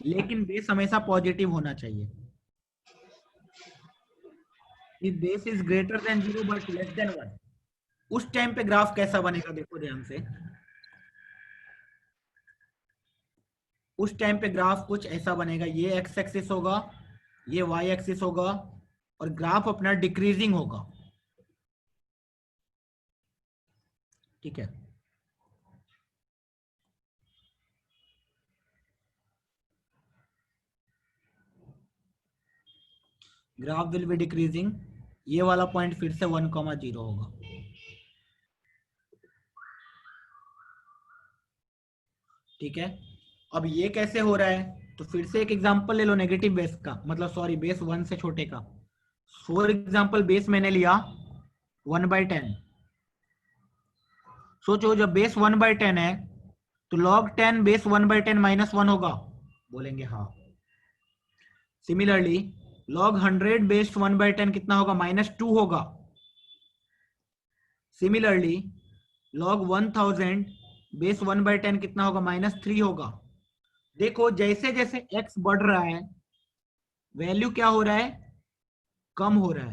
लेकिन बेस हमेशा पॉजिटिव होना चाहिए। If base is greater than 0 but less than 1, उस टाइम पे ग्राफ कैसा बनेगा? देखो ध्यान से, उस टाइम पे ग्राफ कुछ ऐसा बनेगा। ये एक्स एक्सिस होगा, ये वाई एक्सिस होगा, और ग्राफ अपना डिक्रीजिंग होगा, ठीक है? Graph will be decreasing. ये वाला पॉइंट फिर से 1,0 होगा। ठीक है, अब ये कैसे हो रहा है? तो फिर से एक एग्जांपल ले लो नेगेटिव बेस का, मतलब सॉरी बेस 1 से छोटे का। फॉर एग्जांपल बेस मैंने लिया 1/10। सोचो जब बेस 1/10 है तो log 10 बेस 1/10 -1 होगा, बोलेंगे हाँ। सिमिलरली log 100 बेस 1/10 कितना होगा? -2 होगा। सिमिलरली log 1000 बेस 1/10 कितना होगा? -3 होगा। देखो जैसे जैसे x बढ़ रहा है वैल्यू क्या हो रहा है? कम हो रहा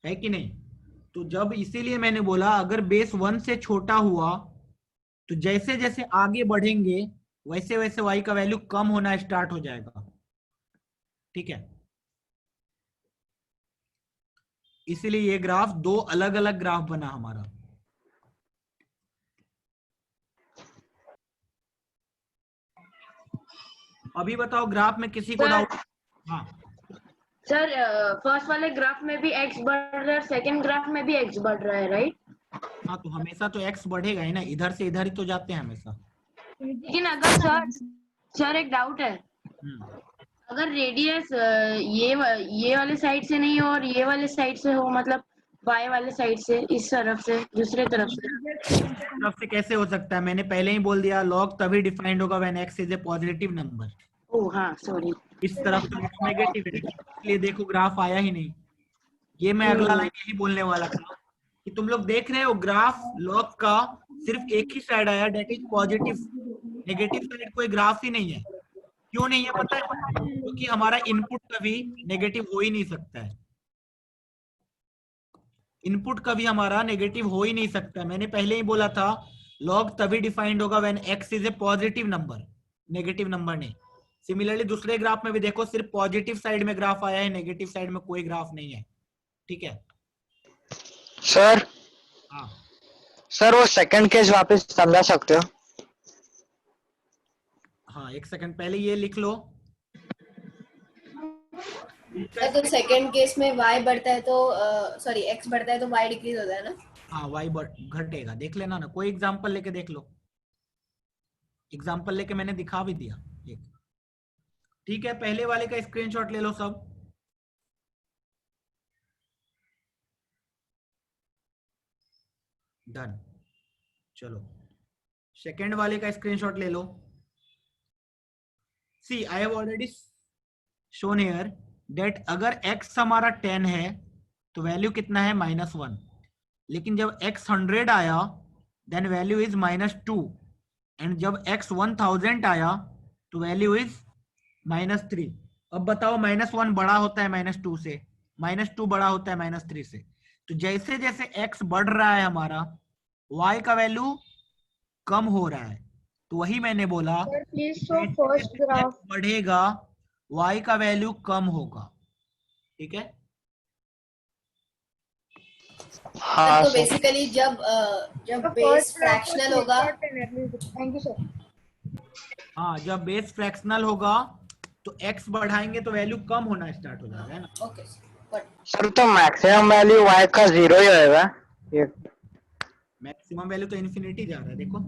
है कि नहीं? तो जब इसीलिए मैंने बोला अगर बेस 1 से छोटा हुआ तो जैसे जैसे आगे बढ़ेंगे वैसे वैसे y का वैल्यू कम होना स्टार्ट हो जाएगा, ठीक है? इसीलिए ये ग्राफ दो अलग अलग ग्राफ बना हमारा। अभी बताओ ग्राफ में किसी को डाउट? हाँ सर, फर्स्ट वाले ग्राफ में भी x बढ़ रहा है, सेकंड ग्राफ में भी x बढ़ रहा है, राइट? हाँ, तो हमेशा तो x बढ़ेगा ही ना, इधर से इधर ही तो जाते हैं हमेशा। लेकिन अगर सर एक डाउट है, अगर रेडियस ये वाले साइड से नहीं हो और ये वाले साइड से हो, मतलब y वाले साइड से, इस तरफ से, दूसरे तरफ से कैसे हो सकता है? मैंने पहले ही बोल दिया log तभी डिफाइंड होगा when x is a positive number. Oh हाँ, सॉरी। इस तरफ तो x नेगेटिव है, इसलिए देखो ग्राफ आया ही नहीं। ये मैं अगला लाइन यही बोलने वाला था कि तुम लोग देख रहे हो ग्राफ लॉग का सिर्फ एक ही साइड आया, that is positive. Negative side कोई ग्राफ ही नहीं है। क्यों नहीं है पता है? क्योंकि हमारा इनपुट कभी नेगेटिव हो ही नहीं सकता है। इनपुट कभी हमारा नेगेटिव हो ही नहीं सकता। मैंने पहले ही बोला था लॉग तभी डिफाइंड होगा when x is a positive number, negative number नहीं। सिमिलरली दूसरे ग्राफ में भी देखो सिर्फ पॉजिटिव साइड में ग्राफ आया है, नेगेटिव साइड में कोई ग्राफ नहीं है। ठीक है सर? हाँ सर वो सेकंड केस वापस समझा सकते हो? हाँ, एक सेकंड पहले ये लिख लो। तो सेकंड केस में y बढ़ता है तो सॉरी x बढ़ता है तो y डिक्रीज होता है ना? हाँ, y घटेगा। देख लेना ना, कोई एग्जांपल लेके देख लो। एग्जांपल लेके मैंने दिखा भी दिया एक। ठीक है, पहले वाले का स्क्रीनशॉट ले लो सब। डन। चलो सेकंड वाले का स्क्रीनशॉट ले लो। See I have already shown here that अगर x हमारा 10 है तो वैल्यू कितना है -1, लेकिन जब x 100 आया देन वैल्यू इज -2, एंड जब x 1000 आया तो वैल्यू इज -3। अब बताओ -1 बड़ा होता है -2 से, -2 बड़ा होता है -3 से। तो जैसे जैसे x बढ़ रहा है हमारा y का वैल्यू कम हो रहा है। तो वही मैंने बोला फर्स्ट ग्राफ बढ़ेगा y का वैल्यू कम होगा। ठीक है हाँ तो बेसिकली जब बेस फ्रैक्शनल होगा, थैंक यू सर। हाँ, जब बेस फ्रैक्शनल होगा तो x बढ़ाएंगे तो वैल्यू कम होना स्टार्ट हो जाएगा, है ना? ओके सर तो मैक्सिमम वैल्यू y का 0 ही होएगा। ये मैक्सिमम वैल्यू तो इन्फिनिटी जा रहा है। देखो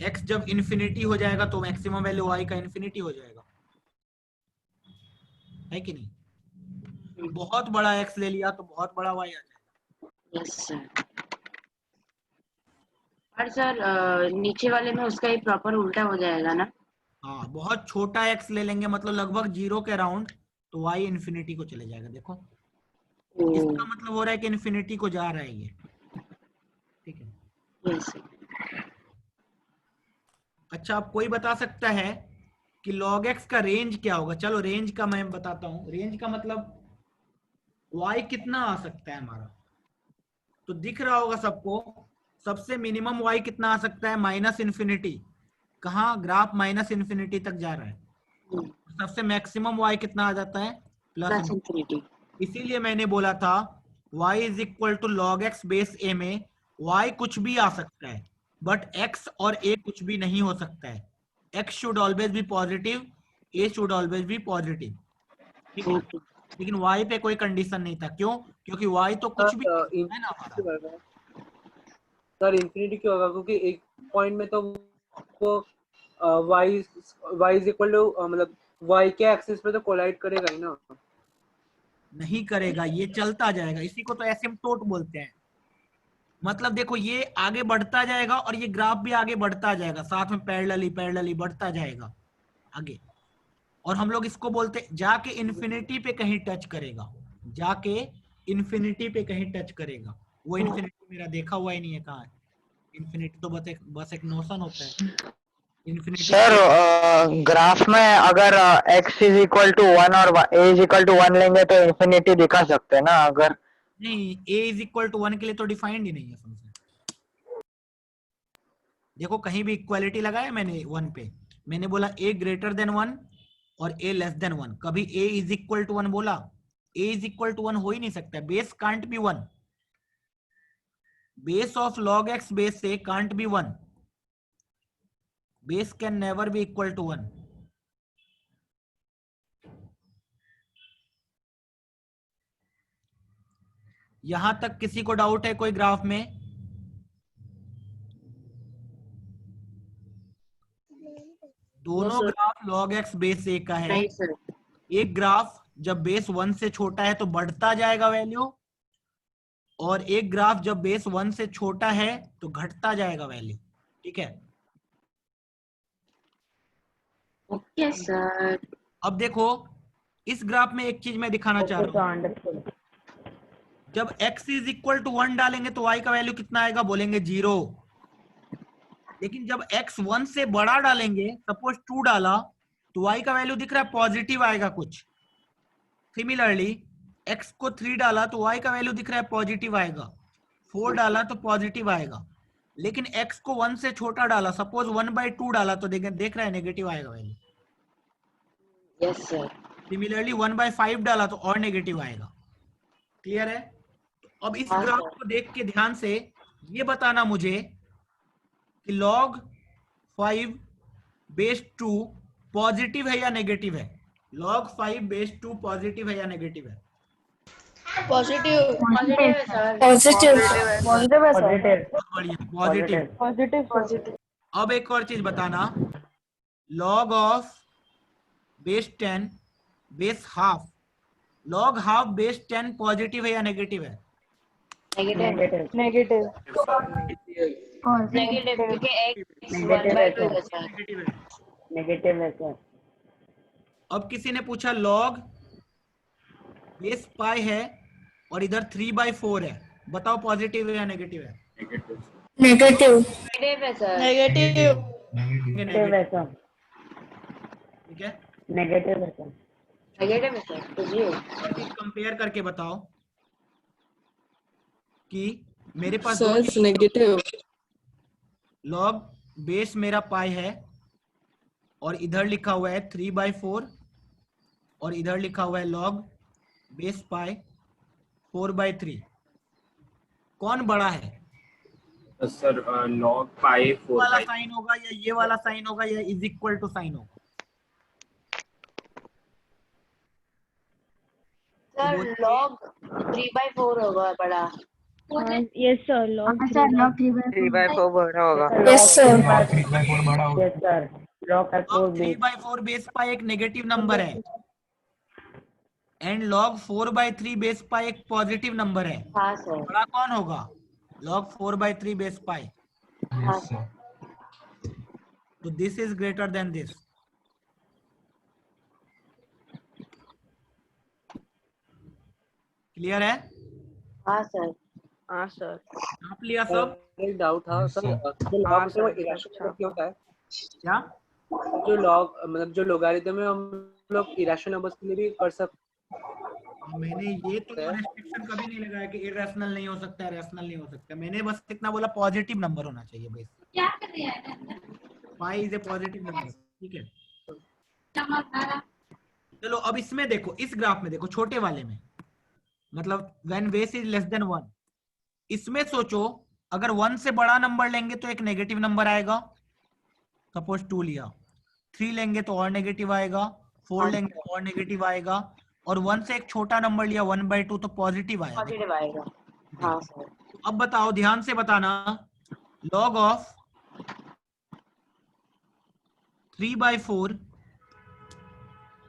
x जब इन्फिनिटी हो जाएगा तो मैक्सिमम वैल्यू y का इन्फिनिटी हो जाएगा, है कि नहीं? बहुत बड़ा x ले लिया तो बहुत बड़ा y आ जाएगा। Yes sir. और सर नीचे वाले में उसका ही प्रॉपर उल्टा हो जाएगा ना? हाँ, बहुत छोटा x ले लेंगे मतलब लगभग 0 के अराउंड, तो y इन्फिनिटी को चले जाएगा। देखो इसका मतलब हो रहा है कि इन्फिनिटी को जा रहा है ये। ठीक है यस। अच्छा, अब कोई बता सकता है कि log x का रेंज क्या होगा? चलो रेंज का मैं बताता हूँ। रेंज का मतलब y कितना आ सकता है हमारा। तो दिख रहा होगा सबको, सबसे मिनिमम y कितना आ सकता है? -इन्फिनिटी। कहाँ? ग्राफ -इन्फिनिटी तक जा रहा है। सबसे मैक्सिमम y कितना आ जाता है? +इन्फिनिटी। इसीलिए मैंने बोला था y is equal to log x base a में y कुछ भी आ सकता है, बट x और a कुछ भी नहीं हो सकता है। x should always be positive, a should always be positive. ठीक है, लेकिन y पे कोई कंडीशन नहीं था। क्यों? क्योंकि y तो कुछ भी है ना हमारा। सर इन्फिनिटी क्यों होगा? क्योंकि एक पॉइंट में तो वो y इज इक्वल टू मतलब y के एक्सिस पे तो कोलाइड करेगा ही ना। नहीं करेगा, ये चलता जाएगा। इसी को तो एसिम्पटोट बोलते हैं। मतलब देखो ये आगे बढ़ता जाएगा और ये ग्राफ भी आगे बढ़ता जाएगा, साथ में पैरेलली बढ़ता जाएगा आगे। और हम लोग इसको बोलते जाके इन्फिनिटी पे कहीं टच करेगा, जाके इन्फिनिटी पे कहीं टच करेगा। वो इन्फिनिटी मेरा देखा हुआ ही नहीं है कहाँ है। इन्फिनिटी तो बस एक नोशन होता है। इन्फिनिटी सर ग्राफ में अगर x इज इक्वल टू 1 और a इज इक्वल टू 1 लेंगे तो इन्फिनिटी दिखा सकते हैं ना? अगर नहीं, a इज इक्वल टू 1 के लिए तो डिफाइंड ही नहीं है फंक्शन। देखो कहीं भी इक्वालिटी लगाया मैंने 1 पे, मैंने बोला a ग्रेटर देन 1 और a लेस देन 1। कभी a इज इक्वल टू 1 बोला? a इज इक्वल टू 1 हो ही नहीं सकता। Base can't be 1। Base of log x base से can't be 1। Base can never be equal to 1। यहां तक किसी को डाउट है कोई ग्राफ में? दोनों ग्राफ log x बेस 1 का है। एक ग्राफ जब बेस 1 से छोटा है तो बढ़ता जाएगा वैल्यू, और एक ग्राफ जब बेस 1 से छोटा है तो घटता जाएगा वैल्यू। ठीक है, ओके सर। अब देखो इस ग्राफ में एक चीज मैं दिखाना चाह रहा हूँ, जब x इज इक्वल टू 1 डालेंगे तो y का वैल्यू कितना आएगा, बोलेंगे 0। लेकिन जब x 1 से बड़ा डालेंगे, सपोज 2 डाला, तो y का वैल्यू दिख रहा है पॉजिटिव आएगा कुछ। सिमिलरली x को 3 डाला तो y का वैल्यू दिख रहा है पॉजिटिव आएगा, 4 डाला तो पॉजिटिव आएगा। लेकिन x को 1 से छोटा डाला, सपोज 1/2 डाला, तो देख रहा है नेगेटिव आएगा वैल्यू। Yes sir. सिमिलरली 1/5 डाला तो और नेगेटिव आएगा। क्लियर है? तो अब इस हाँ, ग्राफ सर। को देख के ध्यान से ये बताना मुझे कि log 5 बेस 2 पॉजिटिव है या नेगेटिव है। log 5 बेस 2 पॉजिटिव है या नेगेटिव है? पॉजिटिव पॉजिटिव है सर। पॉजिटिव पॉजिटिव है सर। बढ़िया, पॉजिटिव। Positive positive. अब एक और चीज बताना, log of base 10 base half, log half base 10 positive है या नेगेटिव है? नेगेटिव नेगेटिव नेगेटिव क्योंकि x 1/2 है सर। नेगेटिव है। नेगेटिव है सर। अब किसी ने पूछा log बेस पाई है और इधर 3/4 है, बताओ पॉजिटिव है या नेगेटिव है? नेगेटिव नेगेटिव है सर। नेगेटिव नेगेटिव है सर। ठीक है, नेगेटिव है सर। नेगेटिव है सर। तो जी और चीज कंपेयर करके बताओ कि मेरे पास सर नेगेटिव log बेस मेरा पाई है और इधर लिखा हुआ है 3/4 और इधर लिखा हुआ है log बेस पाई 4/3, कौन बड़ा है? सर log पाई वाला साइन होगा या ये वाला साइन होगा या इज इक्वल टू साइन होगा? सर log 3/4 होगा बड़ा। Yes sir log sir log 3/4 बड़ा होगा। Yes sir. 3/4 बड़ा होगा। Yes sir. log 3/4 बेस पाई एक नेगेटिव नंबर है एंड log 4/3 बेस पाई एक पॉजिटिव नंबर है। हाँ सर। बड़ा कौन होगा? log 4/3 बेस पाई। हाँ सर। तो this is greater than this. Clear है? हाँ सर। हाँ सर। आप लिया सब? एक डाउट था सर, जो हाँ लॉग से सर। वो इरेशनल क्यों होता है? क्या? जो लॉग मतलब जो लोगारिथम है हम लोग इरेशनल नंबर्स के लिए भी कर सकते। मैंने ये तो रेस्ट्रिक्शन कभी नहीं लगाया कि इरेशनल नहीं हो सकता, रैशनल नहीं हो सकता। मैंने बस इतना बोला पॉजिटिव नंबर होना चाहिए बस। क्या कर रहे हैं? Pi is a positive number. ठीक है, चलो अब इसमें देखो, इस ग्राफ में देखो, छोटे वाले में, मतलब when base is less than 1, इसमें सोचो अगर 1 से बड़ा नंबर लेंगे तो एक नेगेटिव नंबर आएगा, सपोज 2 लिया, 3 लेंगे तो और नेगेटिव आएगा, 4 लेंगे तो और नेगेटिव आएगा, और 1 से एक छोटा नंबर लिया 1/2 तो पॉजिटिव आएगा। पॉजिटिव आएगा। हाँ सर। तो अब बताओ, ध्यान से बताना, log of 3/4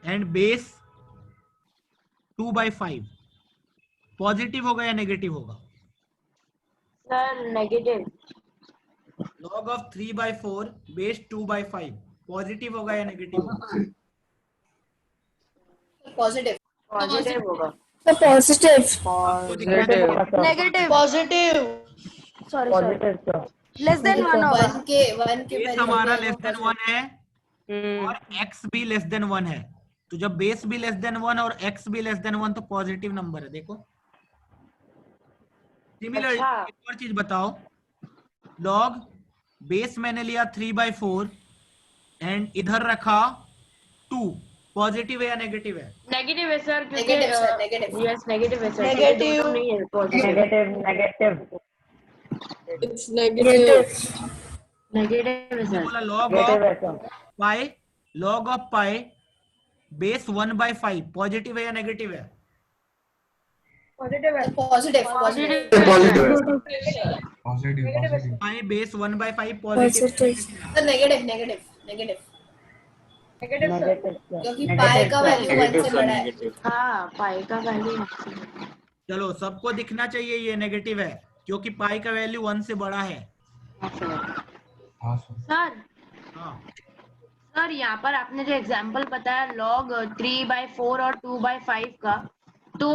and base 2/5 positive होगा या नेगेटिव होगा? Sir negative. log of 3/4 base 2/5 positive होगा या नेगेटिव होगा? पॉजिटिव पॉजिटिव होगा। Positive negative positive sorry positive less than 1 होगा। 1 के बेस हमारा लेस देन 1 है और x भी लेस देन 1 है, तो जब बेस भी लेस देन 1 और x भी लेस देन 1 तो पॉजिटिव नंबर है। देखो सिमिलरली एक और चीज बताओ, log बेस मैंने लिया 3/4 एंड इधर रखा 2, पॉजिटिव है या नेगेटिव है? नेगेटिव है सर, क्योंकि नेगेटिव यस नेगेटिव है सर। नेगेटिव नहीं है positive. Negative it's negative negative है सर। बोला log of pi base 1/5 positive है या नेगेटिव है? पॉजिटिव है। Positive pi base 1/5 positive. Sir negative negative negative क्योंकि पाई का वैल्यू 1 से बड़ा है। हाँ पाई का वैल्यू। चलो सबको दिखना चाहिए ये नेगेटिव है क्योंकि पाई का वैल्यू 1 से बड़ा है। सर हाँ सर यहाँ पर आपने जो एग्जांपल बताया log 3/4 और 2/5 का, तो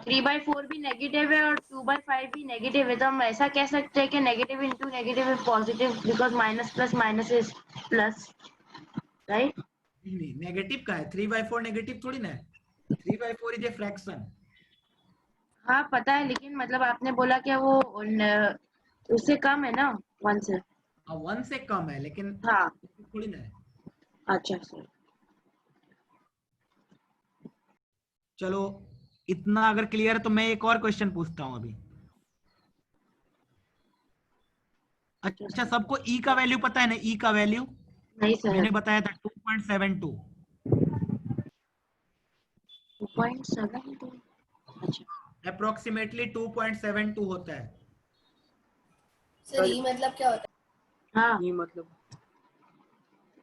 3/4 भी नेगेटिव है और 2/5 भी नेगेटिव है, तो हम ऐसा कह सकते हैं कि negative into negative is positive because minus plus minus is plus, right? नहीं, नेगेटिव का है, 3/4 नेगेटिव थोड़ी ना है, 3/4 इज ए फ्रैक्शन। हाँ पता है, लेकिन मतलब आपने बोला कि वो उससे कम है ना 1 से। 1 से कम है लेकिन हाँ थोड़ी ना है। अच्छा सर। चलो इतना अगर क्लियर है तो मैं एक और क्वेश्चन पूछता हूं अभी। अच्छा, सबको ई का वैल्यू पता है ना? ई का वैल्यू नहीं सर। मैंने बताया था 2.72। 2.72 अच्छा, अप्रोक्सीमेटली 2.72 होता है। सर ई मतलब क्या होता है? हाँ ये मतलब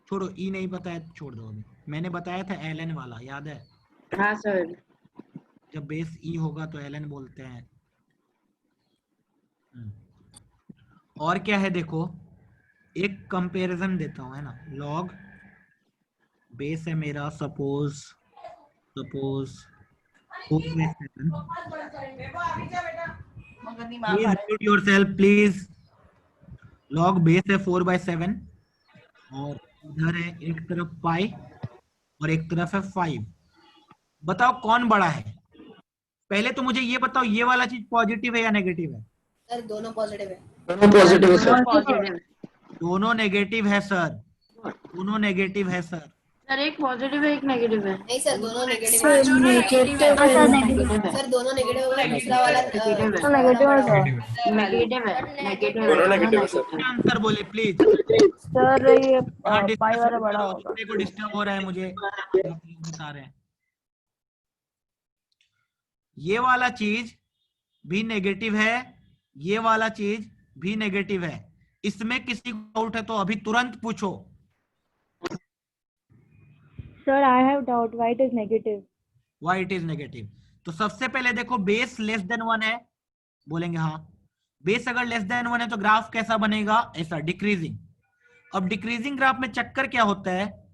छोड़ो, ई नहीं पता है, छोड़ दो अभी। मैंने बताया था एलएन वाला, याद है? हाँ सर। जब बेस ई होगा तो एलएन बोलते हैं। और क्या है देखो, एक कंपैरिजन देता हूं, है ना। लॉग बेस है मेरा, suppose 4/7। Please mute yourself please. Log base है 4/7 और इधर है एक तरफ पाई और एक तरफ है 5। बताओ कौन बड़ा है? पहले तो मुझे ये बताओ, ये वाला चीज पॉजिटिव है या नेगेटिव है? सर दोनों पॉजिटिव है। दोनों पॉजिटिव है सर। दोनों नेगेटिव है सर, दोनों नेगेटिव है सर। सर एक पॉजिटिव है एक नेगेटिव है। नहीं सर दोनों नेगेटिव सर, है। दोनों नेगेटिव है। सर नेगेटिव है। सर दोनों नेगेटिव होगा, दूसरा वाला नेगेटिव है। नेगेटिव है। नेगेटिव दोनों नेगेटिव है सर। आंसर बोले प्लीज। सर ये हाँ, पाई वाला डिस्कशन बड़ा करो, होगा। दूसरे को डिस्टर्ब हो रहा है मुझे, आप लोग बता रहे हैं। ये वाला चीज भी नेगेटिव है, ये वाला चीज भी नेगेटिव है। इसमें किसी को डाउट है तो अभी तुरंत पूछो। Sir, I have doubt. Why it is negative? Why it is negative? तो सबसे पहले देखो, बेस लेस देन 1 है, बोलेंगे हाँ। बेस अगर लेस देन 1 है तो ग्राफ कैसा बनेगा? ऐसा, डिक्रीजिंग। अब डिक्रीजिंग ग्राफ में चक्कर क्या होता है?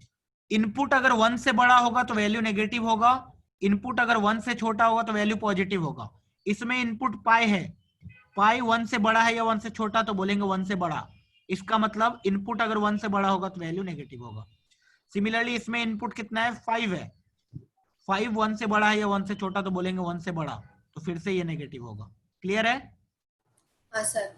इनपुट अगर 1 से बड़ा होगा तो वैल्यू नेगेटिव होगा, इनपुट अगर 1 से छोटा होगा तो वैल्यू पॉजिटिव होगा। इसमें इनपुट पाई है, पाई 1 से बड़ा है या 1 से छोटा? तो बोलेंगे 1 से बड़ा। इसका मतलब इनपुट अगर 1 से बड़ा होगा तो वैल्यू नेगेटिव होगा। सिमिलरली इसमें इनपुट कितना है? 5 है, 5 1 से बड़ा है या 1 से छोटा? तो बोलेंगे 1 से बड़ा, तो फिर से ये नेगेटिव होगा। क्लियर है? हाँ सर।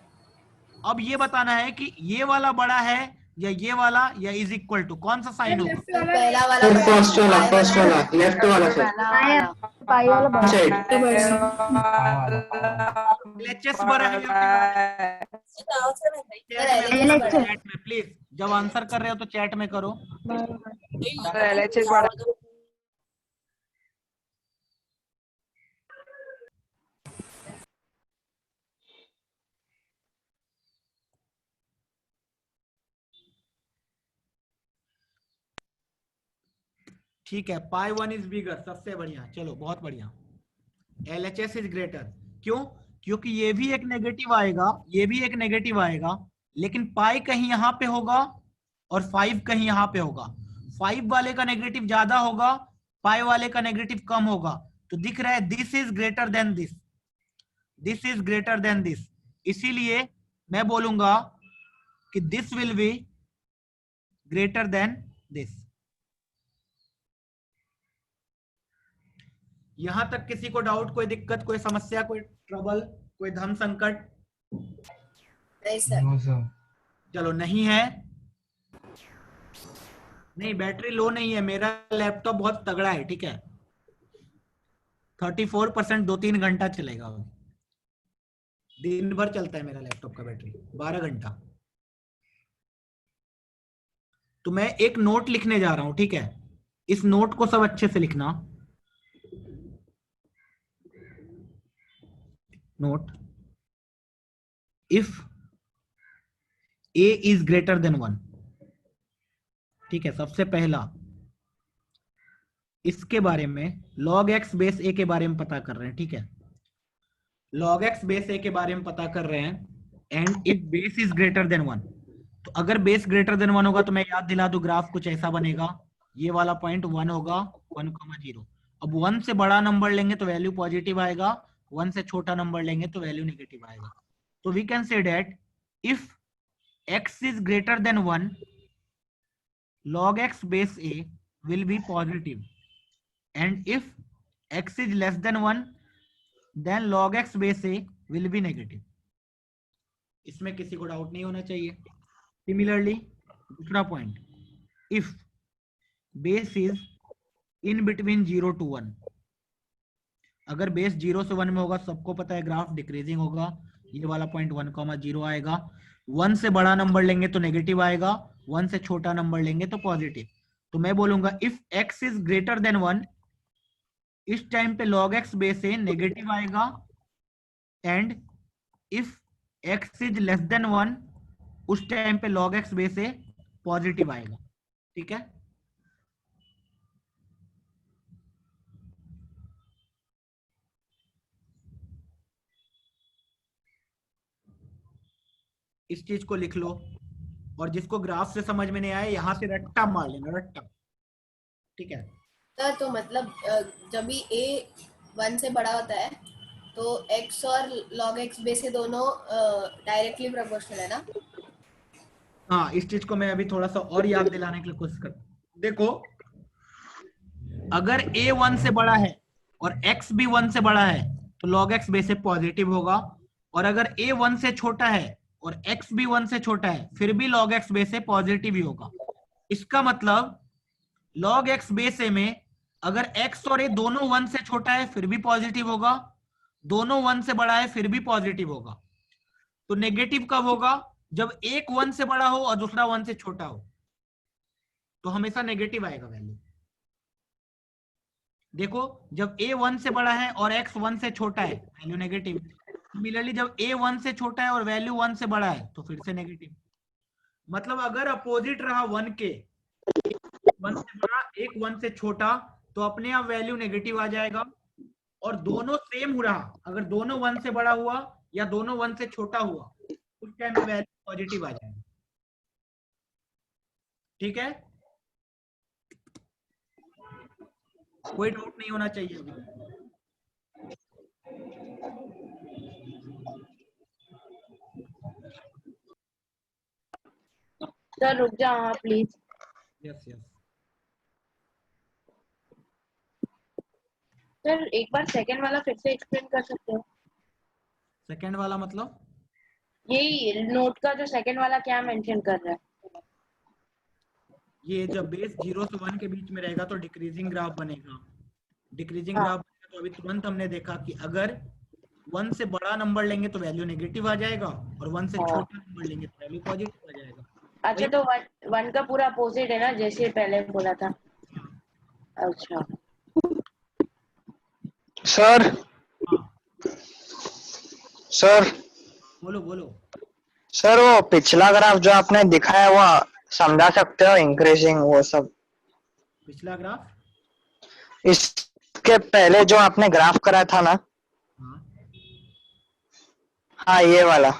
अब ये बताना है कि ये वाला बड़ा है या ये वाला, या इज इक्वल टू, कौन सा साइन होगा? पहला वाला सर फर्स्ट वाला, फर्स्ट वाला, लेफ्ट वाला सर। पाई वाला बड़ा साइड। एलएचएस बड़ा है चैट में प्लीज, जब आंसर कर रहे हो तो चैट में करो। LHS बड़ा। ठीक है, पाई 1 इज बिगर, सबसे बढ़िया। चलो बहुत बढ़िया। LHS इज ग्रेटर, क्यों? क्योंकि ये भी एक नेगेटिव आएगा, ये भी एक नेगेटिव आएगा, लेकिन पाई कहीं यहाँ पे होगा और 5 कहीं यहाँ पे होगा। 5 वाले का नेगेटिव ज्यादा होगा, पाई वाले का नेगेटिव कम होगा। तो दिख रहा है this is greater than this, this is greater than this. इसीलिए मैं बोलूंगा कि this will be greater than this. यहां तक किसी को डाउट, कोई दिक्कत, कोई समस्या, कोई ट्रबल, कोई धर्म संकट? नहीं सर। चलो नहीं है, नहीं बैटरी लो नहीं है, मेरा लैपटॉप बहुत तगड़ा है, ठीक है। 34%, 2-3 घंटा चलेगा, दिन भर चलता है मेरा लैपटॉप का बैटरी, 12 घंटा। तो मैं एक नोट लिखने जा रहा हूं, ठीक है। इस नोट को सब अच्छे से लिखना। Note, if a is greater than 1, ठीक है। सबसे पहला इसके बारे में log x बेस a के बारे में पता कर रहे हैं, ठीक है। log x बेस a के बारे में पता कर रहे हैं, and if base is greater than 1, तो अगर बेस ग्रेटर देन 1 होगा तो मैं याद दिला दूं, ग्राफ कुछ ऐसा बनेगा, ये वाला पॉइंट 1 होगा, 1,0। अब 1 से बड़ा नंबर लेंगे तो वैल्यू पॉजिटिव आएगा, 1 से छोटा नंबर लेंगे तो वैल्यू नेगेटिव आएगा। तो we can say that if x is greater than 1, log x base a will be positive, and if x is less than 1, then log x base a will be negative। इसमें किसी को doubt नहीं होना चाहिए। Similarly दूसरा point, if base is in between 0 to 1, अगर base 0 से 1 में होगा, सबको पता है ग्राफ डिक्रीजिंग होगा, ये वाला पॉइंट 1,0 आएगा। 1 से बड़ा नंबर लेंगे तो नेगेटिव आएगा, 1 से छोटा नंबर लेंगे तो पॉजिटिव। तो मैं बोलूंगा if x is greater than 1, इस टाइम पे log x बेस ए नेगेटिव आएगा, and if x is less than 1, उस टाइम पे log x बेस ए पॉजिटिव आएगा। ठीक है, इस चीज को लिख लो, और जिसको ग्राफ से समझ में नहीं आया यहां से रट्टा मार लेना, रट्टा। ठीक है सर, तो मतलब जब भी a 1 से बड़ा होता है तो x और log x बेस से दोनों डायरेक्टली प्रोपोर्शनल है ना? हाँ, इस चीज को मैं अभी थोड़ा सा और याद दिलाने के लिए कोशिश करता हूं। देखो, अगर a 1 से बड़ा है और x भी 1 से बड़ा है तो log x बेस से पॉजिटिव होगा, और अगर a 1 से छोटा है और x भी 1 से छोटा है फिर भी log x बेस से पॉजिटिव ही होगा। इसका मतलब log x बेस ए में अगर x और a दोनों 1 से छोटा है फिर भी पॉजिटिव होगा, दोनों 1 से बड़ा है फिर भी पॉजिटिव होगा। तो नेगेटिव कब होगा? जब एक 1 से बड़ा हो और दूसरा 1 से छोटा हो, तो हमेशा नेगेटिव आएगा वैल्यू। देखो, जब a 1 से बड़ा है और x 1 से छोटा है वैल्यू नेगेटिव। सिमिलरली जब a 1 से छोटा है और वैल्यू 1 से बड़ा है तो फिर से नेगेटिव। मतलब अगर अपोजिट रहा 1 के, 1 से बड़ा एक 1 से छोटा, तो अपने आप वैल्यू नेगेटिव आ जाएगा। और दोनों सेम रहा, अगर दोनों 1 से बड़ा हुआ या दोनों 1 से छोटा हुआ, उस टाइम में वैल्यू पॉजिटिव आ जाएगा। ठीक है, कोई डाउट नहीं होना चाहिए अभी। सर रुक जाओ हाँ प्लीज। यस यस सर एक बार सेकंड वाला फिर से एक्सप्लेन कर सकते हो? सेकंड वाला मतलब यही नोट का जो सेकंड वाला क्या मेंशन कर रहा है? ये जब बेस 0 से 1 के बीच में रहेगा तो डिक्रीजिंग ग्राफ बनेगा। डिक्रीजिंग ग्राफ बनेगा तो अभी तुरंत हमने देखा कि अगर 1 से बड़ा नंबर लेंगे तो वैल्यू नेगेटिव आ जाएगा, और 1 से छोटा नंबर लेंगे तो वैल्यू पॉजिटिव आ जाएगा। अच्छा, तो 1 का पूरा अपोजिट है ना, जैसे पहले बोला था। अच्छा सर, सर बोलो बोलो। सर, वो पिछला ग्राफ जो आपने दिखाया वो समझा सकते हो, इंक्रीजिंग वो सब? पिछला ग्राफ इसके पहले जो आपने ग्राफ कराया था ना, हाँ ये वाला,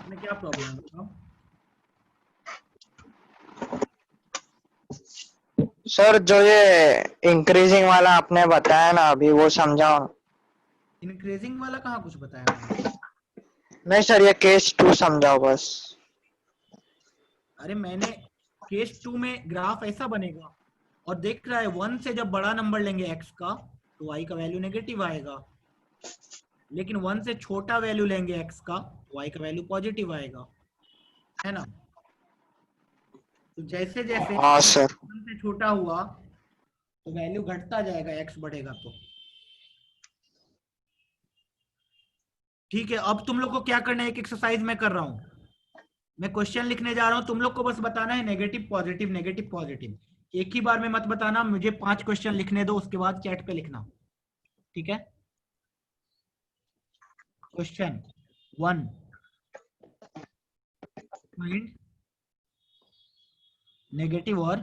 में क्या प्रॉब्लम है? सर जो ये इंक्रीजिंग वाला आपने बताया ना अभी, वो समझाओ। इंक्रीजिंग वाला कहाँ कुछ बताया? नहीं सर, ये केस 2 समझाओ बस। अरे मैंने केस 2 में ग्राफ ऐसा बनेगा, और देख रहा है 1 से जब बड़ा नंबर लेंगे x का तो y का वैल्यू नेगेटिव आएगा, लेकिन 1 से छोटा वैल्यू लेंगे x का तो y का वैल्यू पॉजिटिव आएगा, है ना? तो जैसे जैसे 1 से छोटा हुआ तो वैल्यू घटता जाएगा, x बढ़ेगा तो। ठीक है, अब तुम लोग को क्या करना है, एक एक्सरसाइज मैं कर रहा हूं, मैं क्वेश्चन लिखने जा रहा हूं, तुम लोग को बस बताना है नेगेटिव पॉजिटिव नेगेटिव पॉजिटिव। एक ही बार में मत बताना, मुझे 5 क्वेश्चन लिखने दो, उसके बाद चैट पे लिखना। ठीक है, क्वेश्चन 1, फाइंड नेगेटिव और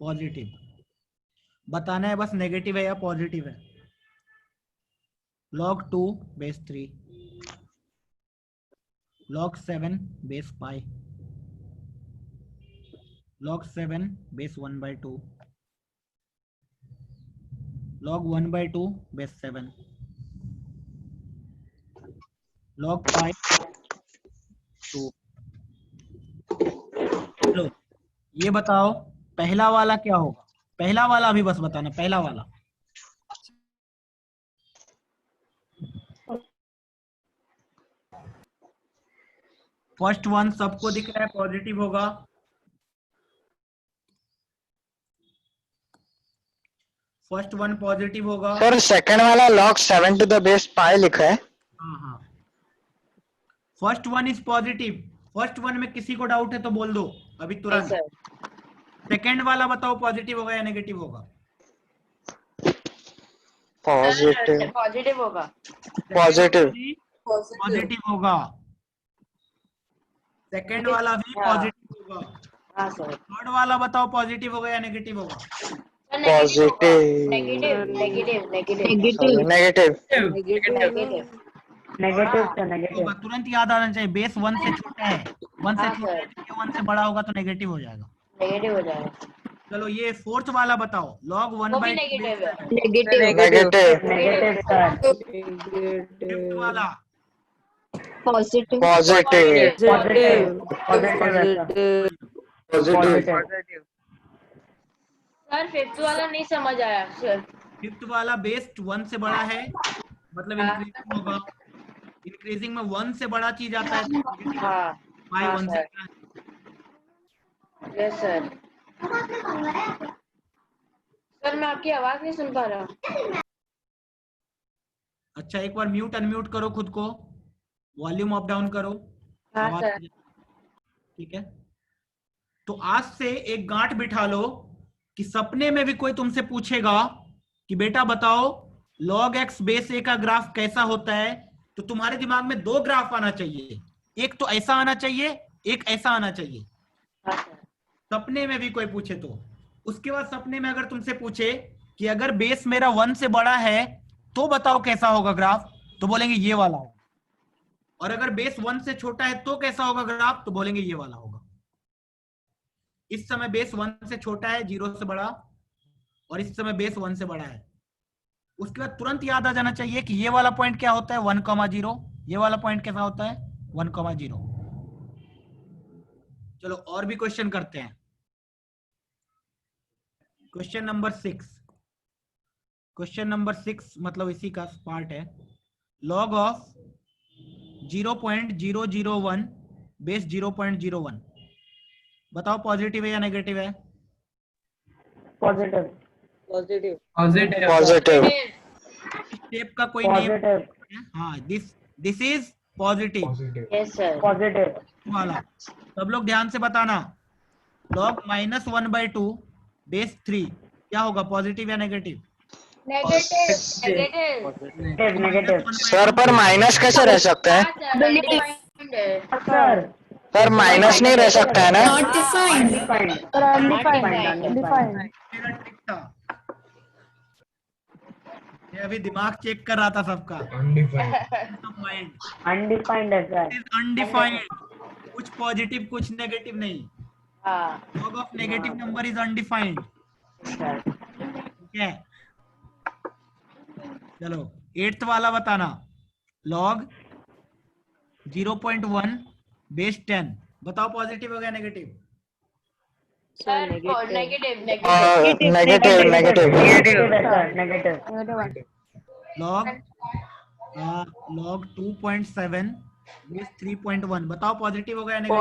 पॉजिटिव। बताना है बस नेगेटिव है या पॉजिटिव है। log 2 base 3 log 7 base pi, log 7 base 1 by 2, log 1 by 2 base 7, log pi 2। चलो ये बताओ पहला वाला क्या होगा, पहला वाला अभी बस बताना, पहला वाला। फर्स्ट वन सबको दिख रहा है पॉजिटिव होगा, फर्स्ट वन पॉजिटिव होगा। सर सेकंड वाला log 7 to the base pi लिखा है। हाँ, first one is positive. First one में किसी को डाउट है तो बोल दो अभी तुरंत। सेकंड वाला बताओ पॉजिटिव होगा या नेगेटिव होगा? पॉजिटिव पॉजिटिव होगा। पॉजिटिव पॉजिटिव होगा। सेकंड वाला भी पॉजिटिव होगा। हाँ सर। थर्ड वाला बताओ पॉजिटिव होगा या नेगेटिव होगा? Positive negative negative negative negative negative होगा। तुरंत याद आना चाहिए, बेस 1 से छोटा है, 1 से छोटा है तो 1 से बड़ा होगा तो नेगेटिव हो जाएगा। नेगेटिव हो जाएगा। चलो ये फोर्थ वाला बताओ, log 1 by 2 नेगेटिव है। फिफ्थ वाला पॉजिटिव सर फिफ्थ वाला नहीं समझ आया सर। फिफ्थ वाला बेस 1 से बड़ा है मतलब इंक्रीजिंग होगा। इंक्रीजिंग में 1 से बड़ा चीज आता है तो हाँ बाय 1 से। Yes sir. सर मैं आपकी आवाज नहीं सुन पा रहा। अच्छा एक बार म्यूट अनम्यूट करो खुद को, वॉल्यूम अप डाउन करो। हाँ सर। ठीक है, तो आज से एक गांठ बिठा लो कि सपने में भी कोई तुमसे पूछेगा कि बेटा बताओ log x बेस a का ग्राफ कैसा होता है, तो तुम्हारे दिमाग में 2 ग्राफ आना चाहिए, एक तो ऐसा आना चाहिए, एक ऐसा आना चाहिए। सपने में भी कोई पूछे तो। उसके बाद सपने में अगर तुमसे पूछे कि अगर बेस मेरा 1 से बड़ा है तो बताओ कैसा होगा ग्राफ, तो बोलेंगे ये वाला होगा। और अगर बेस 1 से छोटा है तो कैसा होगा ग्राफ, तो बोलेंगे ये वाला होगा। इस समय बेस 1 से छोटा है, 0 से बड़ा, और इस समय बेस 1 से बड़ा है। उसके बाद तुरंत याद आ जाना चाहिए कि ये वाला पॉइंट क्या होता है 1,0, ये वाला पॉइंट कैसा होता है 1,0। चलो और भी क्वेश्चन करते हैं। क्वेश्चन नंबर 6, क्वेश्चन नंबर 6 मतलब इसी का पार्ट है। log ऑफ 0.001 बेस 0.01 बताओ पॉजिटिव है या नेगेटिव है? पॉजिटिव पॉजिटिव पॉजिटिव स्टेप का कोई नेम? हाँ, this is positive. Yes sir. Positive वाला सब लोग ध्यान से बताना। log -1/2 बेस 3 क्या होगा, पॉजिटिव या नेगेटिव? नेगेटिव सर पर माइनस कैसे रह सकता है? सर माइनस नहीं रह सकता है ना? मेरा ट्रिक था, मैं अभी दिमाग चेक कर रहा था सबका। अनडिफाइंड है सर। अनडिफाइंड, कुछ पॉजिटिव कुछ नेगेटिव नहीं। हाँ। log of negative number is undefined. ठीक है, चलो 8th वाला बताना। log 0.1 बेस 10 बताओ पॉजिटिव हो गया negative? Negative negative log 2.7 base 3.1 बताओ पॉजिटिव हो गया नेगेटिव?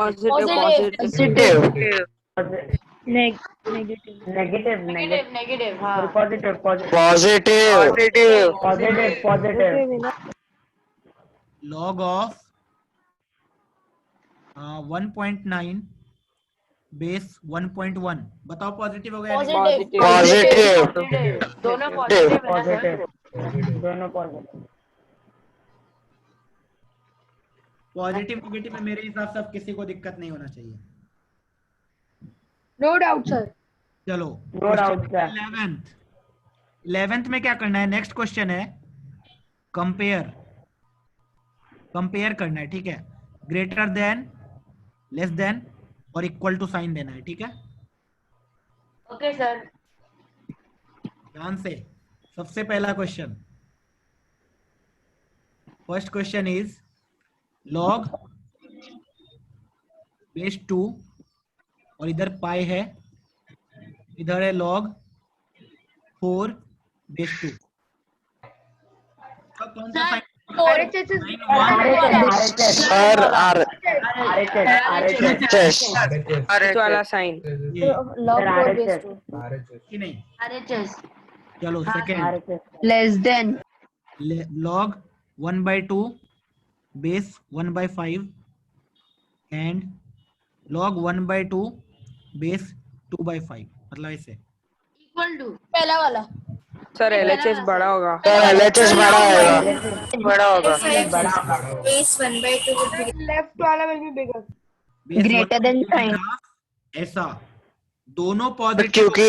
नेगेटिव हाँ। पॉजिटिव log ऑफ 1.9 बेस 1.1 बताओ पॉजिटिव हो गया? पॉजिटिव दोनों पॉजिटिव है सर। दोनों पॉजिटिव। पॉजिटिव नेगेटिव में मेरे हिसाब से अब किसी को दिक्कत नहीं होना चाहिए। No doubt sir. चलो नो डाउट सर। 11th में क्या करना है, नेक्स्ट क्वेश्चन है कंपेयर करना है। ठीक है, ग्रेटर देन, लेस देन और इक्वल टू साइन देना है, ठीक है? Okay sir. ध्यान से, सबसे पहला question, first question is log base 2 और इधर पाई है, इधर है log 4 बेस 2। कौन सा साइन? सर RHS वाला साइन। log 4 base 2 कि नहीं? RHS। चलो second, Less than. log 1/2 base 1/5 and log 1/2 base 2/5, मतलब ऐसे। इक्वल टू पहला वाला। सर LHS बड़ा होगा। सर LHS बड़ा होगा। बेस 1/2 लेफ्ट वाला will be bigger। Greater than sign. ऐसा दोनों पॉजिटिव, क्योंकि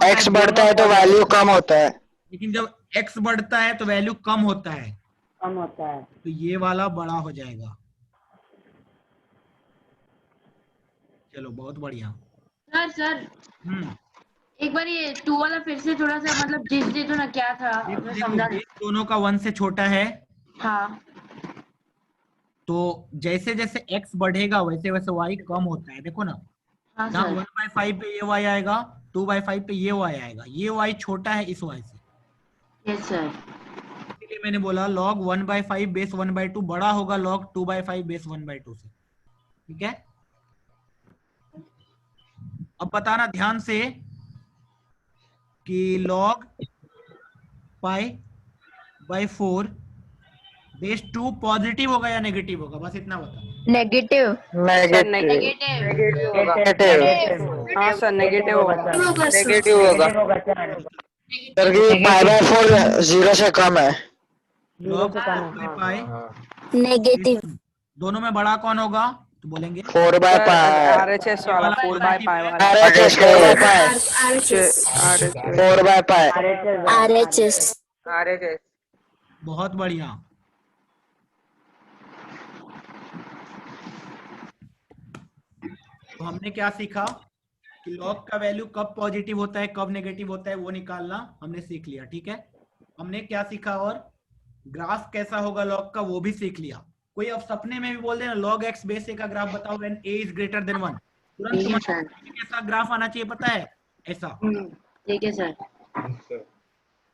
x बढ़ता है तो वैल्यू कम होता है। लेकिन जब x बढ़ता है तो वैल्यू कम होता है, है तो ये वाला बड़ा हो जाएगा। चलो बहुत बढ़िया। सर एक बार ये 2 वाला फिर से थोड़ा सा मतलब जिस दे दो ना, क्या था मैं समझा नहीं। दोनों का 1 से छोटा है, हाँ तो जैसे जैसे x बढ़ेगा वैसे वैसे y कम होता है, देखो ना। हाँ यहाँ सर। 1/5 पे ये y आएगा, 2/5 पे ये y आएगा, ये y छोटा है इस y से। Yes sir. इसलिए मैंने बोला log 1/5 बेस 1/2 बड़ा होगा log 2/5 बेस 1/2 से, ठीक है? अब बताना ध्यान से कि log π/4 बेस 2 पॉजिटिव होगा या नेगेटिव होगा, बस इतना बताना। Negative. हाँ सर नेगेटिव होगा। नेगेटिव होगा सर, कि π/4 0 से कम है। log 4/π Negative. दोनों में बड़ा कौन होगा तो बोलेंगे 4/π। RHS वाला 4/π वाला। RHS 4/π। RHS. RHS। बहुत बढ़िया। तो हमने क्या सीखा कि लॉग का वैल्यू कब पॉजिटिव होता है कब नेगेटिव होता है वो निकालना हमने सीख लिया, ठीक है? हमने क्या सीखा, और ग्राफ कैसा होगा लॉग का वो भी सीख लिया। कोई अब सपने में भी बोल देना log x बेस a का ग्राफ बताओ when a is greater than 1, तुरंत तुम्हारे कैसा ग्राफ आना चाहिए पता है? ऐसा। ठीक है सर।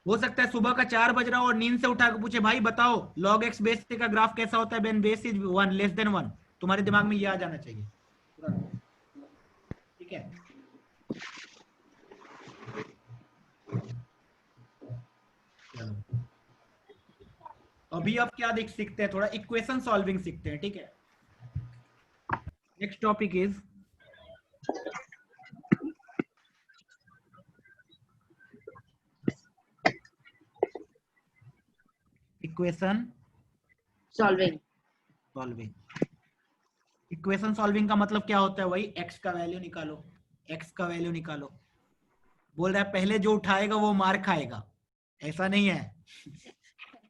हो सकता है सुबह का 4 बज रहा हो और नींद से उठा के पूछे भाई बताओ log x बेस a का ग्राफ कैसा होता है when base is 1 less than 1, तुम्हारे दिमाग में ये आ जाना चाहिए तुरंत, ठीक है? चलो अभी अब क्या देख सीखते हैं, थोड़ा इक्वेशन सॉल्विंग सीखते हैं, ठीक है? Next topic is equation solving. Equation solving का मतलब क्या होता है? वही x का वैल्यू निकालो, x का वैल्यू निकालो। बोल रहा है पहले जो उठाएगा वो मार खाएगा, ऐसा नहीं है।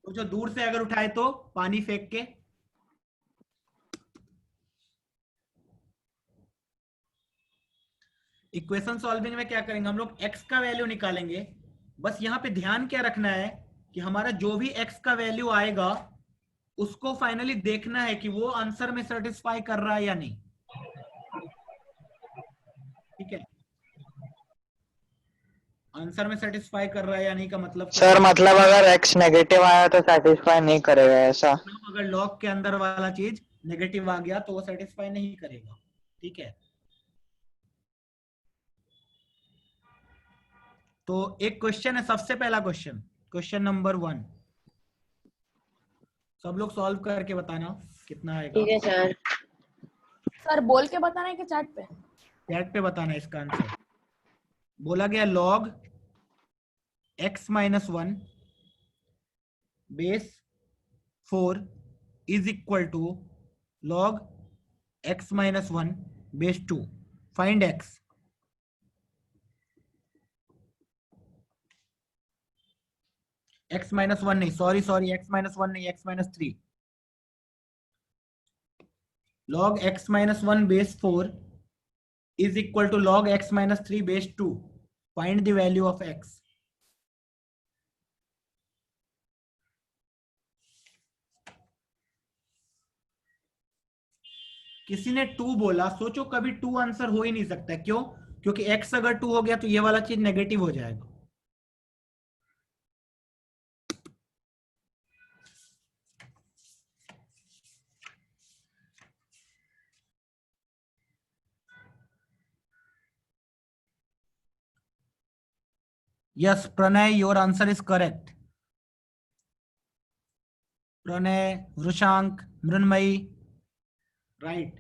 तो जो दूर से अगर उठाए तो पानी फेंक के, इक्वेशन सॉल्विंग में क्या करेंगे हम लोग, x का वैल्यू निकालेंगे। बस यहाँ पे ध्यान क्या रखना है कि हमारा जो भी x का वैल्यू आएगा उसको फाइनली देखना है कि वो आंसर में सेटिस्फाई कर रहा है या नहीं, ठीक है? आंसर में सेटिस्फाई कर रहा है या नहीं का मतलब सर मतलब अगर x नेगेटिव आया तो सेटिस्फाई नहीं करेगा, ऐसा? अगर लॉग के अंदर वाला चीज नेगेटिव आ गया तो वो सेटिस्फाई नहीं करेगा, ठीक है? तो एक क्वेश्चन है, सबसे पहला क्वेश्चन, क्वेश्चन नंबर 1, सब लोग सॉल्व करके बताना कितना आएगा। ठीक है सर। सर बोल के बताना है कि चैट पे? चैट पे बताना है इसका आंसर। बोला गया log x - 1 base 4 is equal to log x - 1 base 2, find x। x - 1 नहीं, सॉरी x - 1 नहीं, x - 3। log x minus 1 base 4 is equal to log x minus 3 base 2. Find the value of x. किसी ने 2 बोला, सोचो कभी 2 answer हो ही नहीं सकता। क्यों? क्योंकि x अगर 2 हो गया तो ये वाला चीज नेगेटिव हो जाएगा। Yes, Pranay, your answer is correct. Pranay, Vrushank, Mrunmayi, right.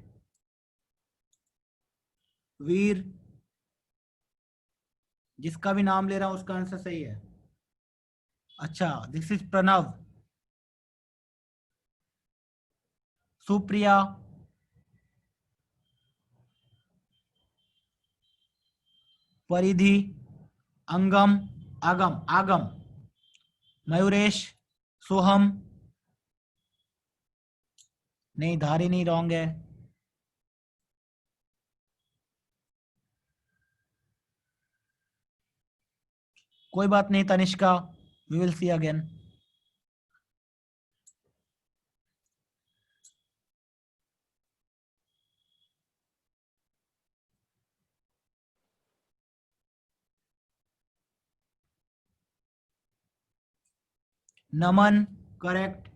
वीर, जिसका भी नाम ले रहा हूं उसका आंसर सही है। अच्छा, दिस इज प्रणव, सुप्रिया, परिधि, अंगम, आगम, आगम, मयूरेश, सोहम, नहीं, धारिनी रॉन्ग है। कोई बात नहीं Tanishka, we will see again. Naman, correct.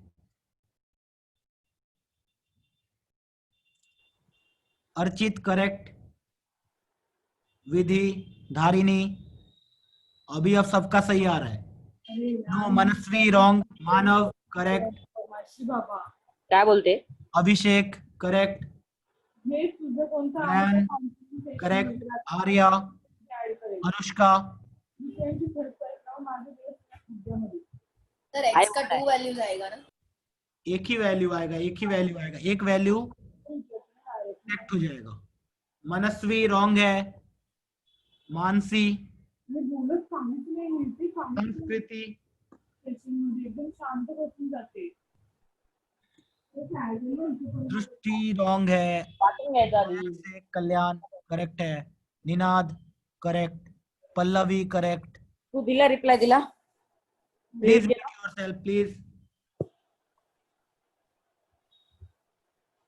Archit, correct. Vidhi, Dharini, अभी अब सबका सही आ रहा है। No, Manasvi wrong. Manav, correct. क्या बोलते? Abhishek, correct. Ryan, correct. Arya, Anushka, sir x का 2 वैल्यूज आएगा ना? एक ही वैल्यू आएगा, एक ही वैल्यू आएगा, एक वैल्यू करेक्ट हो जाएगा। मनस्वी रॉन्ग है। मानसी, संस्कृति, दृष्टि रॉन्ग है। कल्याण करेक्ट है। निनाद करेक्ट। पल्लवी करेक्ट। तू दिला रिप्लाई दिला? Please mute yourself please.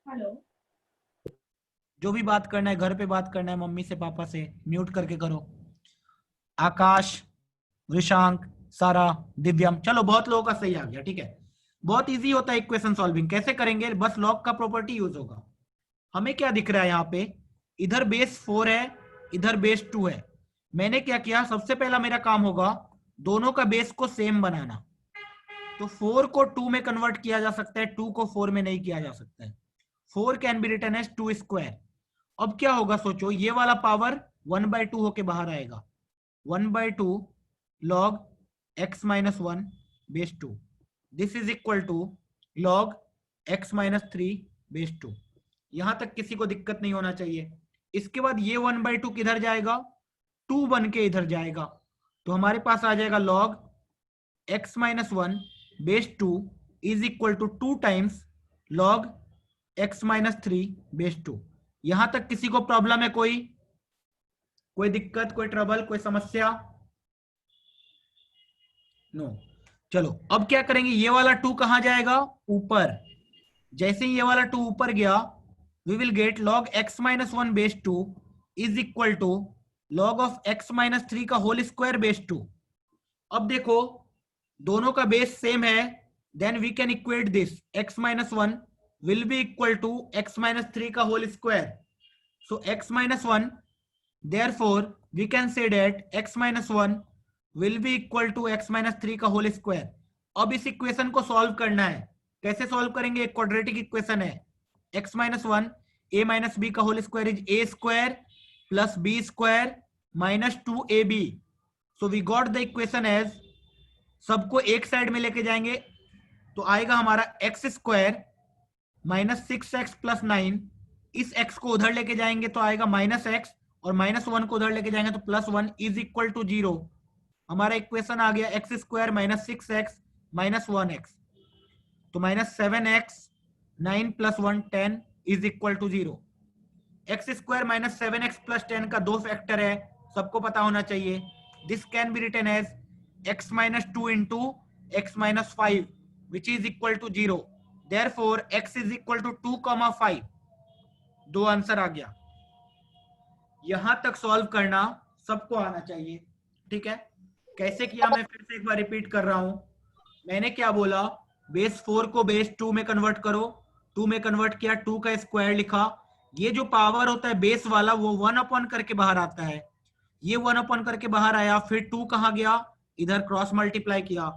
Hello, जो भी बात करना है घर पे बात करना है मम्मी से पापा से, म्यूट करके करो। आकाश, विशांक, सारा, दिव्यम, चलो बहुत लोगों का सही आ गया। ठीक है, बहुत इजी होता है इक्वेशन सॉल्विंग। कैसे करेंगे? बस लॉग का प्रॉपर्टी यूज होगा। हमें क्या दिख रहा है यहाँ पे? इधर बेस 4 है, इधर बेस 2 है। मैंने क्या किया? सबसे पहला मेरा काम होगा दोनों का बेस को सेम बनाना। तो 4 को 2 में कन्वर्ट किया जा सकता है, 2 को 4 में नहीं किया जा सकता है। 4 can be written as 2 square. अब क्या होगा सोचो, ये वाला पावर 1/2 होके बाहर आएगा। 1/2 log x minus 1 base 2. This is equal to log x minus 3 base 2. यहां तक किसी को दिक्कत नहीं होना चाहिए। इसके बाद ये 1/2 किधर जाएगा? 2 बन के इधर जाएगा। तो हमारे पास आ जाएगा log x minus 1 base 2 is equal to 2 times log x minus 3 base 2. यहां तक किसी को प्रॉब्लम है? कोई दिक्कत, कोई ट्रबल, कोई समस्या? नो। चलो अब क्या करेंगे? ये वाला 2 कहां जाएगा? ऊपर। जैसे ही ये वाला 2 ऊपर गया, we will get log x minus 1 base 2 is equal to log of x minus 3 का होल स्क्वायर बेस 2। अब देखो दोनों का बेस सेम है, then we can equate this. x minus 1 will be equal to x minus 3 का whole square. So x minus 1, therefore we can say that x minus 1 will be equal to x minus 3 का whole square. अब इस equation को solve करना है। कैसे solve करेंगे? एक क्वाड्रेटिक इक्वेशन है। x minus 1 a minus b का whole square is a square plus b square minus 2ab। So we got the equation as, सबको एक साइड में लेके जाएंगे तो आएगा हमारा x square minus 6x plus 9। इस x को उधर लेके जाएंगे तो आएगा माइनस x, और माइनस 1 को उधर लेके जाएंगे तो प्लस 1 इज इक्वल टू 0। हमारा इक्वेशन आ गया x square minus 6x minus 1x। तो minus 7x 9 plus 1 10 is equal to 0। X square minus 7x plus 10 का 2 फैक्टर है, सबको पता होना चाहिए। This can be written as x minus 2 into x minus 5 which is equal to 0। Therefore x is equal to 2,5। दो answer आ गया। यहां तक सॉल्व करना सबको आना चाहिए, ठीक है। कैसे किया मैं फिर से एक बार रिपीट कर रहा हूं। मैंने क्या बोला, बेस 4 को बेस 2 में कन्वर्ट करो, 2 में कन्वर्ट किया, 2 का स्क्वायर लिखा। ये जो पावर होता है बेस वाला वो 1 अपॉन करके बाहर आता है, ये 1 अपॉन करके बाहर आया। फिर 2 कहां गया, इधर क्रॉस मल्टीप्लाई किया।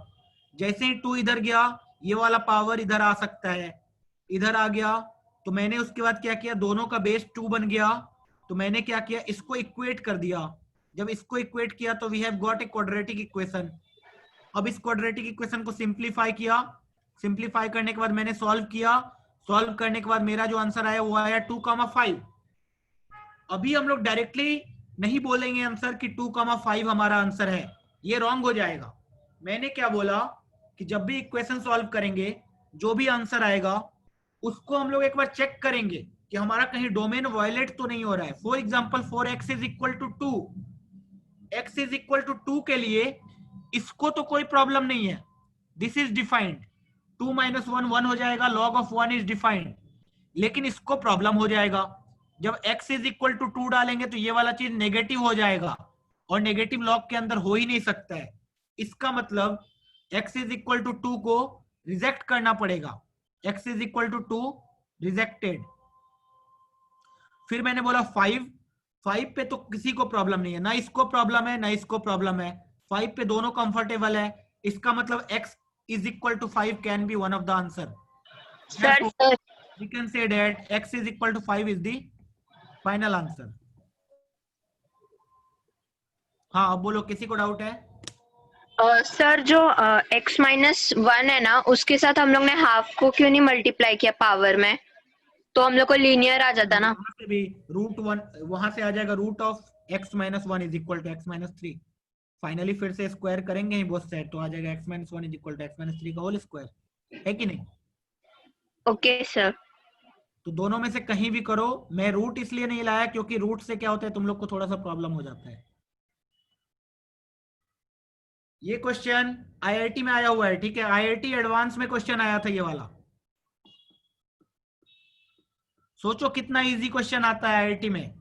जैसे ही 2 इधर गया ये वाला पावर इधर आ सकता है, इधर आ गया। तो मैंने उसके बाद क्या किया, दोनों का बेस 2 बन गया। तो मैंने क्या किया, इसको इक्वेट कर दिया। जब इसको इक्वेट किया तो we have got a quadratic equation. अब इस क्वाड्रेटिक इक्वेशन को सिंप्लीफाई किया, सिंप्लीफाई करने के बाद मैंने सॉल्व किया। सॉल्व करने के बाद मेरा जो आंसर आया वो आया 2,5। अभी हम लोग डायरेक्टली नहीं बोलेंगे आंसर कि 2,5 हमारा आंसर है, ये रॉन्ग हो जाएगा। मैंने क्या बोला कि जब भी इक्वेशन सॉल्व करेंगे जो भी आंसर आएगा उसको हम लोग एक बार चेक करेंगे कि हमारा कहीं डोमेन वायलेट तो नहीं हो रहा है। For example 4x is equal to 2, x is equal to 2 के लिए इसको तो कोई प्रॉब्लम नहीं है, दिस इज डिफाइंड। 2 माइनस 1 1 हो जाएगा, log ऑफ 1 इज डिफाइंड। लेकिन इसको प्रॉब्लम हो जाएगा जब x इज इक्वल टू 2 डालेंगे तो ये वाला चीज नेगेटिव हो जाएगा, और नेगेटिव लॉग के अंदर हो ही नहीं सकता है। इसका मतलब x इज इक्वल टू 2 को रिजेक्ट करना पड़ेगा, x is equal to 2 rejected. फिर मैंने बोला 5 पे तो किसी को प्रॉब्लम नहीं है, ना इसको प्रॉब्लम है ना इसको प्रॉब्लम है, 5 पे दोनों कंफर्टेबल है। इसका मतलब x is equal to 5 can be one of the answer. Therefore, we can say that x is equal to 5 is the final answer. हाँ, अब बोलो, किसी को डाउट है? सर जो x माइनस 1 है ना, उसके साथ हम लोग ने हाफ को क्यों नहीं मल्टीप्लाई किया पावर में, तो हम लोग को लीनियर आ जाता ना। वहां से भी √1 वहां से आ जाएगा, root of x minus 1 is equal to x minus 3। Finally फिर से स्क्वायर करेंगे ही बोथ साइड, तो आ जाएगा x minus 1 is equal to x minus 3 का होल स्क्वायर, है कि नहीं? Okay sir. तो दोनों में से कहीं भी करो। मैं रूट इसलिए नहीं लाया क्योंकि रूट से क्या होता है, तुम लोग को थोड़ा सा प्रॉब्लम हो जाता है। ये क्वेश्चन आईआईटी में आया हुआ है, ठीक है, आईआईटी एडवांस में क्वेश्चन आया था ये वाला। सोचो कितना इजी क्वेश्चन आता है आईआईटी में।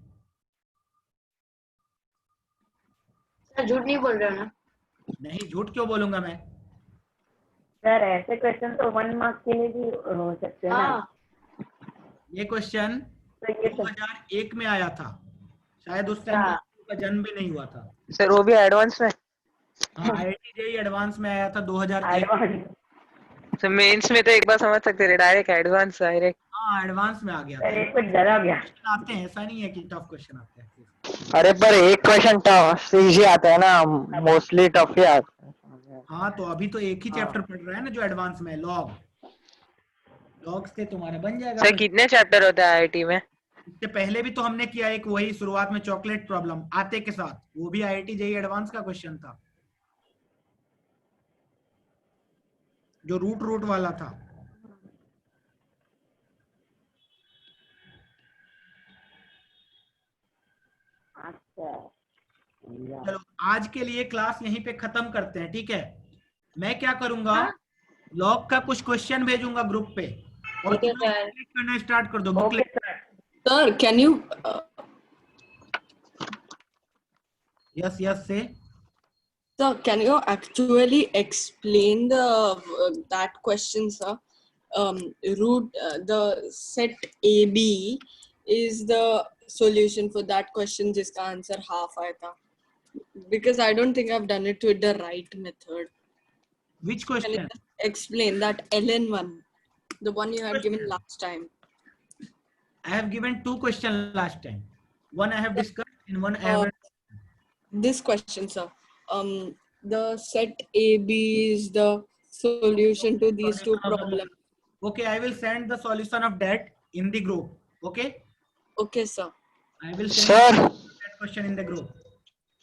सर झूठ नहीं बोल रहे हो ना? नहीं, झूठ क्यों बोलूंगा मैं? सर ऐसे क्वेश्चन तो 1 मार्क्स के लिए भी हो सकते हैं ना। ये क्वेश्चन 2001 में आया था, शायद उस टाइम का जन्म भी नहीं हुआ था। सर वो भी एडवांस में? हाँ, आईआईटी जेईई एडवांस में आया था 2001। सर मेंस में तो एक बार समझ सकते थे, डायरेक्ट एडवांस डायरेक्ट। हाँ, एडवांस में आ गया था। कुछ डरा गया। आते हैं, ऐसा नहीं है कि टफ क्वेश्चन आते हैं। अरे पर एक क्वेश्चन टफ इजी आता है ना, मोस्टली टफ ही आता है। हाँ, तो अभी तो एक ही चैप्टर पढ़ रहा है ना जो एडवांस में, लॉग से तुम्हारा बन जाएगा। सर कितने चैप्टर होता है आईआईटी में? इससे पहले भी तो हमने किया एक, वही शुरुआत में चॉकलेट प्रॉब्लम आते के साथ, वो भी आईआईटी जेईई एडवांस का क्वेश्चन था जो रूट वाला था। चलो आज के लिए क्लास यहीं पे खत्म करते हैं, ठीक है। मैं क्या करूंगा, लॉग का कुछ क्वेश्चन भेजूंगा ग्रुप पे और तुम लोग क्लिक करना स्टार्ट कर दो। सर कैन यू यस से sir, can you actually explain that question, sir? The set AB is the solution for that question जिसका आंसर half आया था, because I don't think I've done it with the right method. Which question? Can you explain that ln one, the one you had given last time? I have given 2 questions last time. One I have discussed and one I haven't. This question, sir. The set AB is the solution to these two problems. Okay, I will send the solution of that in the group. Okay? Okay, sir. I will send that question in the group.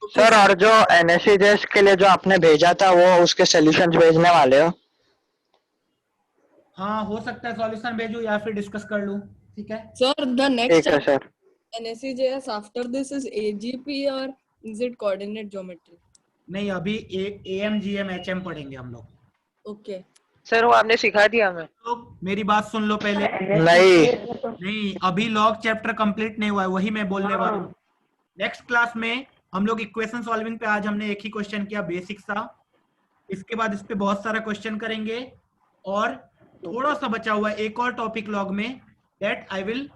Sir और जो NSC test के लिए जो आपने भेजा था वो उसके सॉल्यूशंस भेजने वाले हो? हाँ, हो सकता है सॉल्यूशन भेजूं या फिर डिस्कस कर लूं, ठीक है Sir, the next ठीक है chapter sir. NSEJS after this is AGP or is it coordinate geometry? नहीं, अभी AMGM HM पढ़ेंगे हम लोग। Okay. सर वो आपने सिखा दिया हमें। तो मेरी बात सुन लो पहले। नहीं, अभी लॉग चैप्टर कंप्लीट नहीं हुआ है, वही मैं बोलने वाला हूँ। नेक्स्ट क्लास में हम लोग इक्वेशन सॉल्विंग पे, आज हमने एक ही क्वेश्चन किया बेसिक सा, इसके बाद इस पे बहुत सारा क्वेश्चन करेंगे और थोड़ा सा बचा हुआ एक और टॉपिक लॉग में, that I will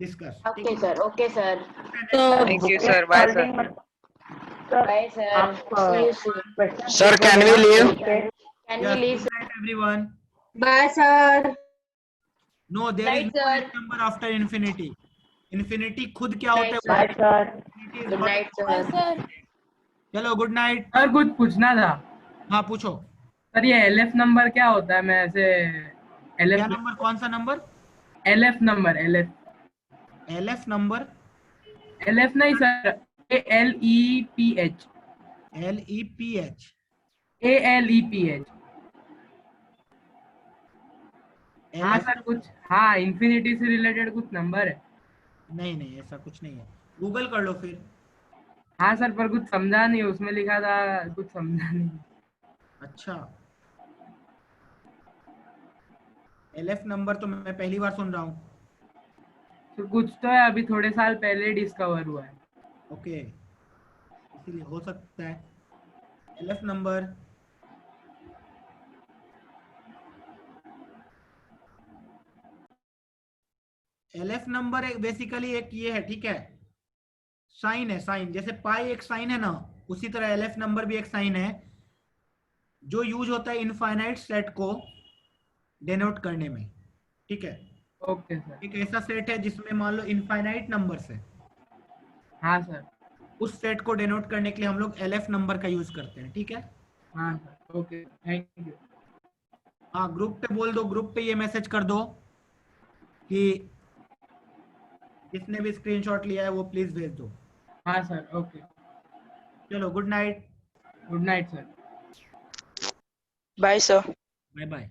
discuss. Okay sir, okay sir. Thank you sir, bye sir. Bye sir, see you soon. Sir can we leave? Can we leave? Everyone, bye sir. No there is Night, no sir. Number after infinity. Infinity खुद क्या होता है? Night, Infinity is good not- night sir. चलो good night. Sir कुछ पूछना था। हाँ पूछो। सर ये LF नंबर क्या होता है? मैं ऐसे क्या नंबर? कौन सा number? LF number, LF number? LF नहीं सर, ALEPH। LEPH? ALEPH। हाँ सर कुछ, हाँ इन्फिनिटी से रिलेटेड कुछ नंबर है। नहीं नहीं, ऐसा कुछ नहीं है, गूगल कर लो फिर। हाँ सर, पर कुछ समझा नहीं, उसमें लिखा था कुछ समझा नहीं। अच्छा, LF नंबर तो मैं पहली बार सुन रहा हूँ। तो कुछ तो है, अभी थोड़े साल पहले डिस्कवर हुआ है। ओके, इसीलिए हो सकता है। LF नंबर एक बेसिकली एक ये है, ठीक है, साइन है, साइन। जैसे पाई एक साइन है ना, उसी तरह LF नंबर भी एक साइन है जो यूज होता है इनफाइनाइट सेट को डिनोट करने में, ठीक है। Okay sir. एक ऐसा सेट है जिसमें मान लो इनफाइनाइट नंबर्स है, हाँ सर। उस सेट को डिनोट करने के लिए हम लोग LF नंबर का यूज करते हैं, ठीक है। हाँ सर, ओके, थैंक यू। हाँ, ग्रुप पे बोल दो, ग्रुप पे ये मैसेज कर दो कि जिसने भी स्क्रीनशॉट लिया है वो प्लीज भेज दो। हाँ सर, ओके। चलो good night. Good night sir. Bye sir. Bye bye.